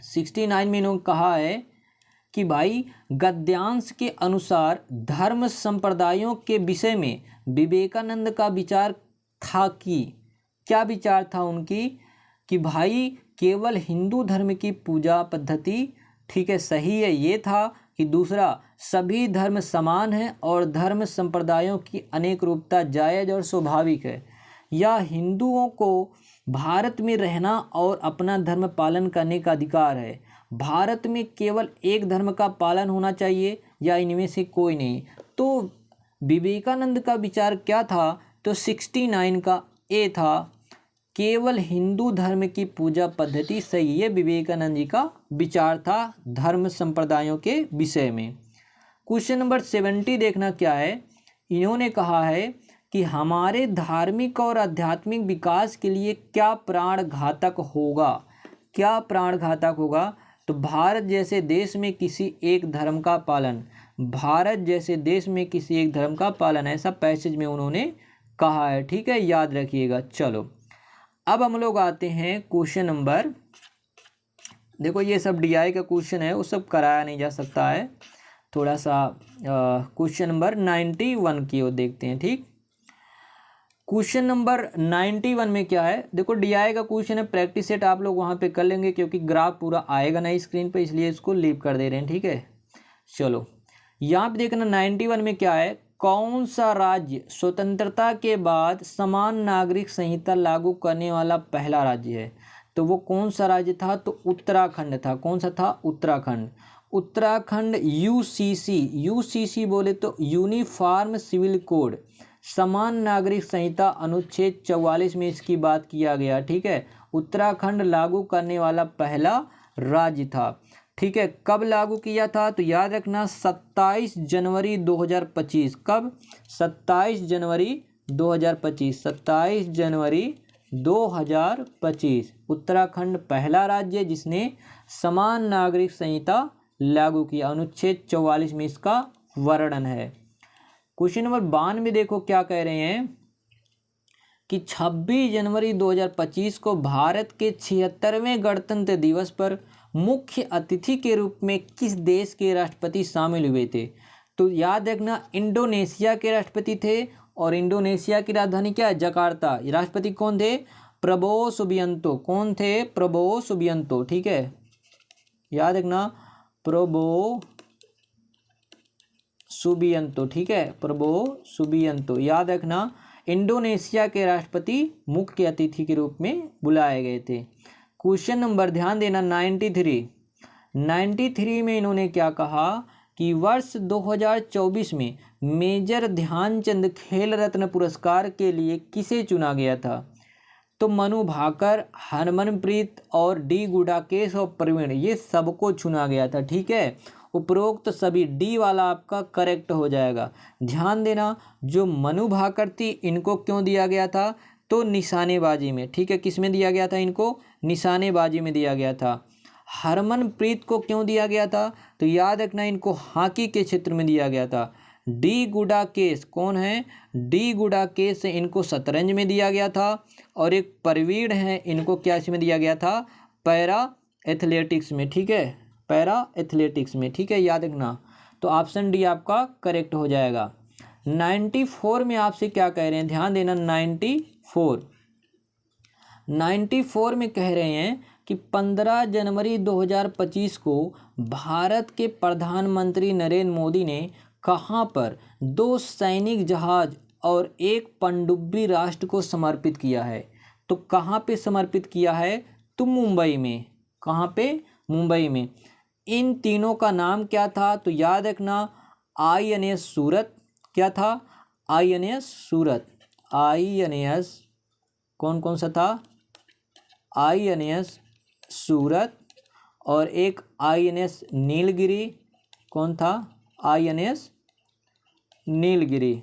S1: 69 में इन्होंने कहा है कि भाई गद्यांश के अनुसार धर्म संप्रदायों के विषय में विवेकानंद का विचार था कि, क्या विचार था उनकी, कि भाई केवल हिंदू धर्म की पूजा पद्धति, ठीक है, सही है, ये था कि दूसरा सभी धर्म समान हैं और धर्म संप्रदायों की अनेक रूपता जायज़ और स्वाभाविक है, या हिंदुओं को भारत में रहना और अपना धर्म पालन करने का अधिकार है, भारत में केवल एक धर्म का पालन होना चाहिए या इनमें से कोई नहीं। तो विवेकानंद का विचार क्या था, तो 69 का ए था, केवल हिंदू धर्म की पूजा पद्धति सही है, विवेकानंद जी का विचार था धर्म संप्रदायों के विषय में। क्वेश्चन नंबर 70 देखना क्या है, इन्होंने कहा है कि हमारे धार्मिक और आध्यात्मिक विकास के लिए क्या प्राण घातक होगा, क्या प्राण घातक होगा, तो भारत जैसे देश में किसी एक धर्म का पालन, भारत जैसे देश में किसी एक धर्म का पालन, ऐसा पैसेज में उन्होंने कहा है। ठीक है, याद रखिएगा। चलो अब हम लोग आते हैं क्वेश्चन नंबर, देखो ये सब डीआई का क्वेश्चन है, वो सब कराया नहीं जा सकता है, थोड़ा सा क्वेश्चन नंबर 91 की ओर देखते हैं। ठीक, क्वेश्चन नंबर 91 में क्या है, देखो डीआई का क्वेश्चन है, प्रैक्टिस सेट आप लोग वहाँ पे कर लेंगे क्योंकि ग्राफ पूरा आएगा नहीं स्क्रीन पे, इसलिए इसको लीव कर दे रहे हैं। ठीक है, चलो यहाँ पे देखना 91 में क्या है, कौन सा राज्य स्वतंत्रता के बाद समान नागरिक संहिता लागू करने वाला पहला राज्य है, तो वो कौन सा राज्य था, तो उत्तराखंड था। कौन सा था, उत्तराखंड। उत्तराखंड यूसीसी बोले तो यूनिफॉर्म सिविल कोड, समान नागरिक संहिता अनुच्छेद 44 में इसकी बात किया गया। ठीक है, उत्तराखंड लागू करने वाला पहला राज्य था। ठीक है, कब लागू किया था, तो याद रखना 27 जनवरी 2025। कब, 27 जनवरी 2025, 27 जनवरी 2025 उत्तराखंड पहला राज्य जिसने समान नागरिक संहिता लागू किया, अनुच्छेद 44 में इसका वर्णन है। क्वेश्चन नंबर 92 देखो क्या कह रहे हैं, कि 26 जनवरी 2025 को भारत के 76वें गणतंत्र दिवस पर मुख्य अतिथि के रूप में किस देश के राष्ट्रपति शामिल हुए थे? तो याद रखना, इंडोनेशिया के राष्ट्रपति थे, और इंडोनेशिया की राजधानी क्या है? जकार्ता। राष्ट्रपति कौन थे? Prabowo Subianto. कौन थे? Prabowo Subianto. ठीक है, याद रखना, प्रबोवो सुबियांतो। ठीक है, प्रबोवो सुबियांतो याद रखना। इंडोनेशिया के राष्ट्रपति मुख्य अतिथि के रूप में बुलाए गए थे। क्वेश्चन नंबर ध्यान देना 93 में इन्होंने क्या कहा कि वर्ष 2024 में मेजर ध्यानचंद खेल रत्न पुरस्कार के लिए किसे चुना गया था? तो मनु भाकर, हरमनप्रीत और डी गुडाकेश और प्रवीण, ये सबको चुना गया था। ठीक है, उपरोक्त सभी डी वाला आपका करेक्ट हो जाएगा। ध्यान देना, जो मनु भाकर थी इनको क्यों दिया गया था? तो निशानेबाजी में। ठीक है, किस में दिया गया था? इनको निशानेबाजी में दिया गया था। हरमनप्रीत को क्यों दिया गया था? तो याद रखना, इनको हॉकी के क्षेत्र में दिया गया था। डी गुडाकेश कौन है? डी गुडाकेश इनको शतरंज में दिया गया था। और एक प्रवीण है, इनको क्या इसमें दिया गया था? पैरा एथलेटिक्स में। ठीक है, पैरा एथलेटिक्स में। ठीक है, याद रखना। तो ऑप्शन डी आपका करेक्ट हो जाएगा। 94 में आपसे क्या कह रहे हैं? ध्यान देना, 94 में कह रहे हैं कि 15 जनवरी 2025 को भारत के प्रधानमंत्री नरेंद्र मोदी ने कहां पर 2 सैनिक जहाज और एक पनडुब्बी राष्ट्र को समर्पित किया है? तो कहां पे समर्पित किया है? तो मुंबई में। कहां पे? मुंबई में। इन तीनों का नाम क्या था? तो याद रखना, INS सूरत। क्या था? INS सूरत। INS कौन कौन सा था? INS सूरत, और एक INS नीलगिरी। कौन था? INS नीलगिरी।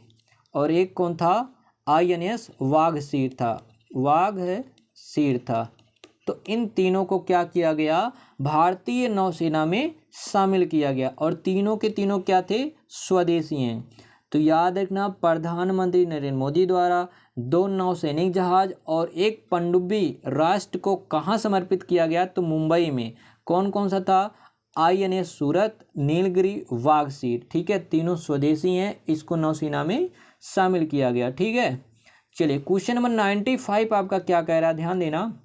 S1: और एक कौन था? INS वाघसीर था। वाघसीर था। तो इन तीनों को क्या किया गया? भारतीय नौसेना में शामिल किया गया, और तीनों के तीनों क्या थे? स्वदेशी हैं। तो याद रखना, प्रधानमंत्री नरेंद्र मोदी द्वारा 2 नौसैनिक जहाज और एक पनडुब्बी राष्ट्र को कहाँ समर्पित किया गया? तो मुंबई में। कौन कौन सा था? INS सूरत, नीलगिरी, वाघसीर। ठीक है, तीनों स्वदेशी हैं, इसको नौसेना में शामिल किया गया। ठीक है, चलिए क्वेश्चन नंबर 95 आपका क्या कह रहा है? ध्यान देना,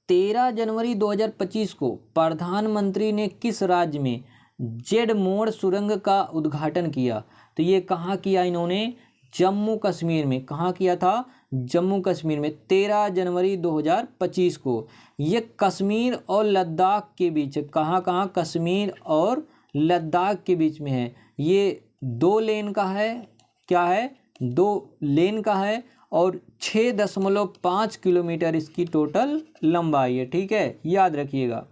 S1: 13 जनवरी 2025 को प्रधानमंत्री ने किस राज्य में जेड मोड़ सुरंग का उद्घाटन किया? तो ये कहाँ किया इन्होंने? जम्मू कश्मीर में। कहाँ किया था? जम्मू कश्मीर में, 13 जनवरी 2025 को। ये कश्मीर और लद्दाख के बीच। कहाँ? कश्मीर और लद्दाख के बीच में है। ये 2 लेन का है। क्या है? 2 लेन का है, और 6.5 किलोमीटर इसकी टोटल लंबाई है। ठीक है, याद रखिएगा,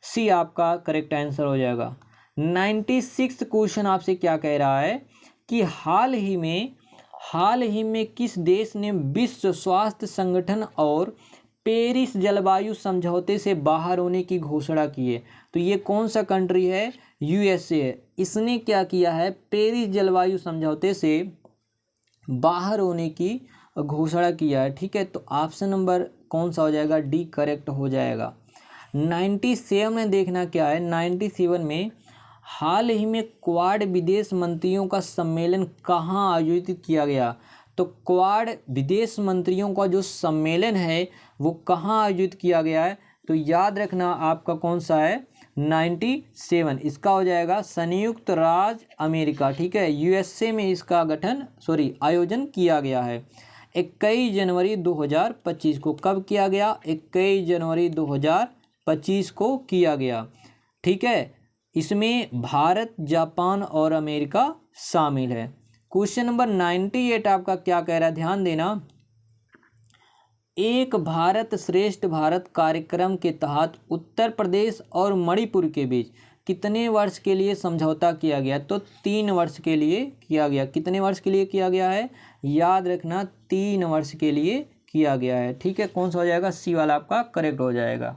S1: सी आपका करेक्ट आंसर हो जाएगा। 96 क्वेश्चन आपसे क्या कह रहा है कि हाल ही में किस देश ने विश्व स्वास्थ्य संगठन और पेरिस जलवायु समझौते से बाहर होने की घोषणा की है? तो ये कौन सा कंट्री है? USA है। इसने क्या किया है? पेरिस जलवायु समझौते से बाहर होने की घोषणा किया है। ठीक है, तो ऑप्शन नंबर कौन सा हो जाएगा? डी करेक्ट हो जाएगा। 97 में देखना क्या है? 97 में हाल ही में क्वाड विदेश मंत्रियों का सम्मेलन कहाँ आयोजित किया गया? तो क्वाड विदेश मंत्रियों का जो सम्मेलन है वो कहाँ आयोजित किया गया है? तो याद रखना, आपका कौन सा है? 97, इसका हो जाएगा संयुक्त राज्य अमेरिका। ठीक है, USA में इसका आयोजन किया गया है 21 जनवरी 2025 को। कब किया गया? 21 जनवरी 2025 को किया गया। ठीक है, इसमें भारत, जापान और अमेरिका शामिल है। क्वेश्चन नंबर 98 आपका क्या कह रहा है? ध्यान देना, एक भारत श्रेष्ठ भारत कार्यक्रम के तहत उत्तर प्रदेश और मणिपुर के बीच कितने वर्ष के लिए समझौता किया गया? तो 3 वर्ष के लिए किया गया। कितने वर्ष के लिए किया गया है? याद रखना, 3 वर्ष के लिए किया गया है। ठीक है, कौन सा हो जाएगा? सी वाला आपका करेक्ट हो जाएगा।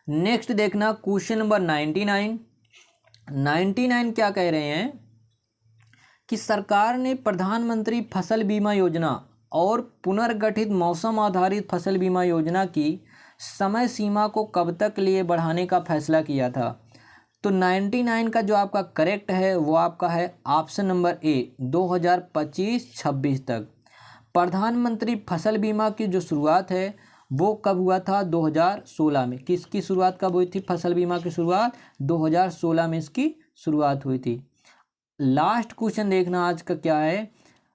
S1: नेक्स्ट देखना क्वेश्चन नंबर 99 क्या कह रहे हैं कि सरकार ने प्रधानमंत्री फसल बीमा योजना और पुनर्गठित मौसम आधारित फसल बीमा योजना की समय सीमा को कब तक लिए बढ़ाने का फैसला किया था। तो 99 का जो आपका करेक्ट है वो आपका है ऑप्शन नंबर ए 2025-26 तक। प्रधानमंत्री फसल बीमा की जो शुरुआत है वो कब हुआ था 2016 में। किसकी शुरुआत कब हुई थी? फसल बीमा की शुरुआत 2016 में इसकी शुरुआत हुई थी। लास्ट क्वेश्चन देखना आज का क्या है,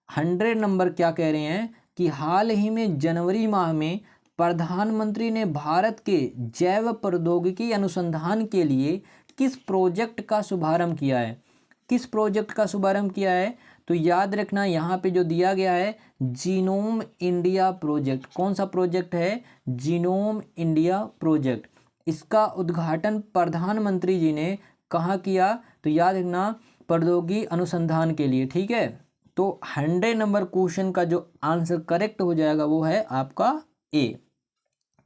S1: 100 नंबर क्या कह रहे हैं कि हाल ही में जनवरी माह में प्रधानमंत्री ने भारत के जैव प्रौद्योगिकी अनुसंधान के लिए किस प्रोजेक्ट का शुभारंभ किया है? किस प्रोजेक्ट का शुभारंभ किया है? तो याद रखना यहाँ पे जो दिया गया है जीनोम इंडिया प्रोजेक्ट। कौन सा प्रोजेक्ट है? Genome India project. इसका उद्घाटन प्रधानमंत्री जी ने कहाँ किया? तो याद रखना प्रौद्योगिकी अनुसंधान के लिए। ठीक है, तो 100 नंबर क्वेश्चन का जो आंसर करेक्ट हो जाएगा वो है आपका ए।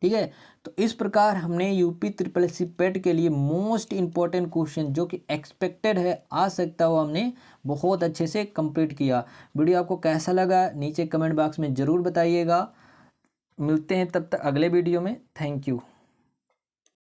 S1: ठीक है, तो इस प्रकार हमने यूपी SSSC पेट के लिए मोस्ट इंपॉर्टेंट क्वेश्चन जो कि एक्सपेक्टेड है आ सकता हो हमने बहुत अच्छे से कंप्लीट किया। वीडियो आपको कैसा लगा नीचे कमेंट बॉक्स में ज़रूर बताइएगा। मिलते हैं तब तक अगले वीडियो में। Thank you.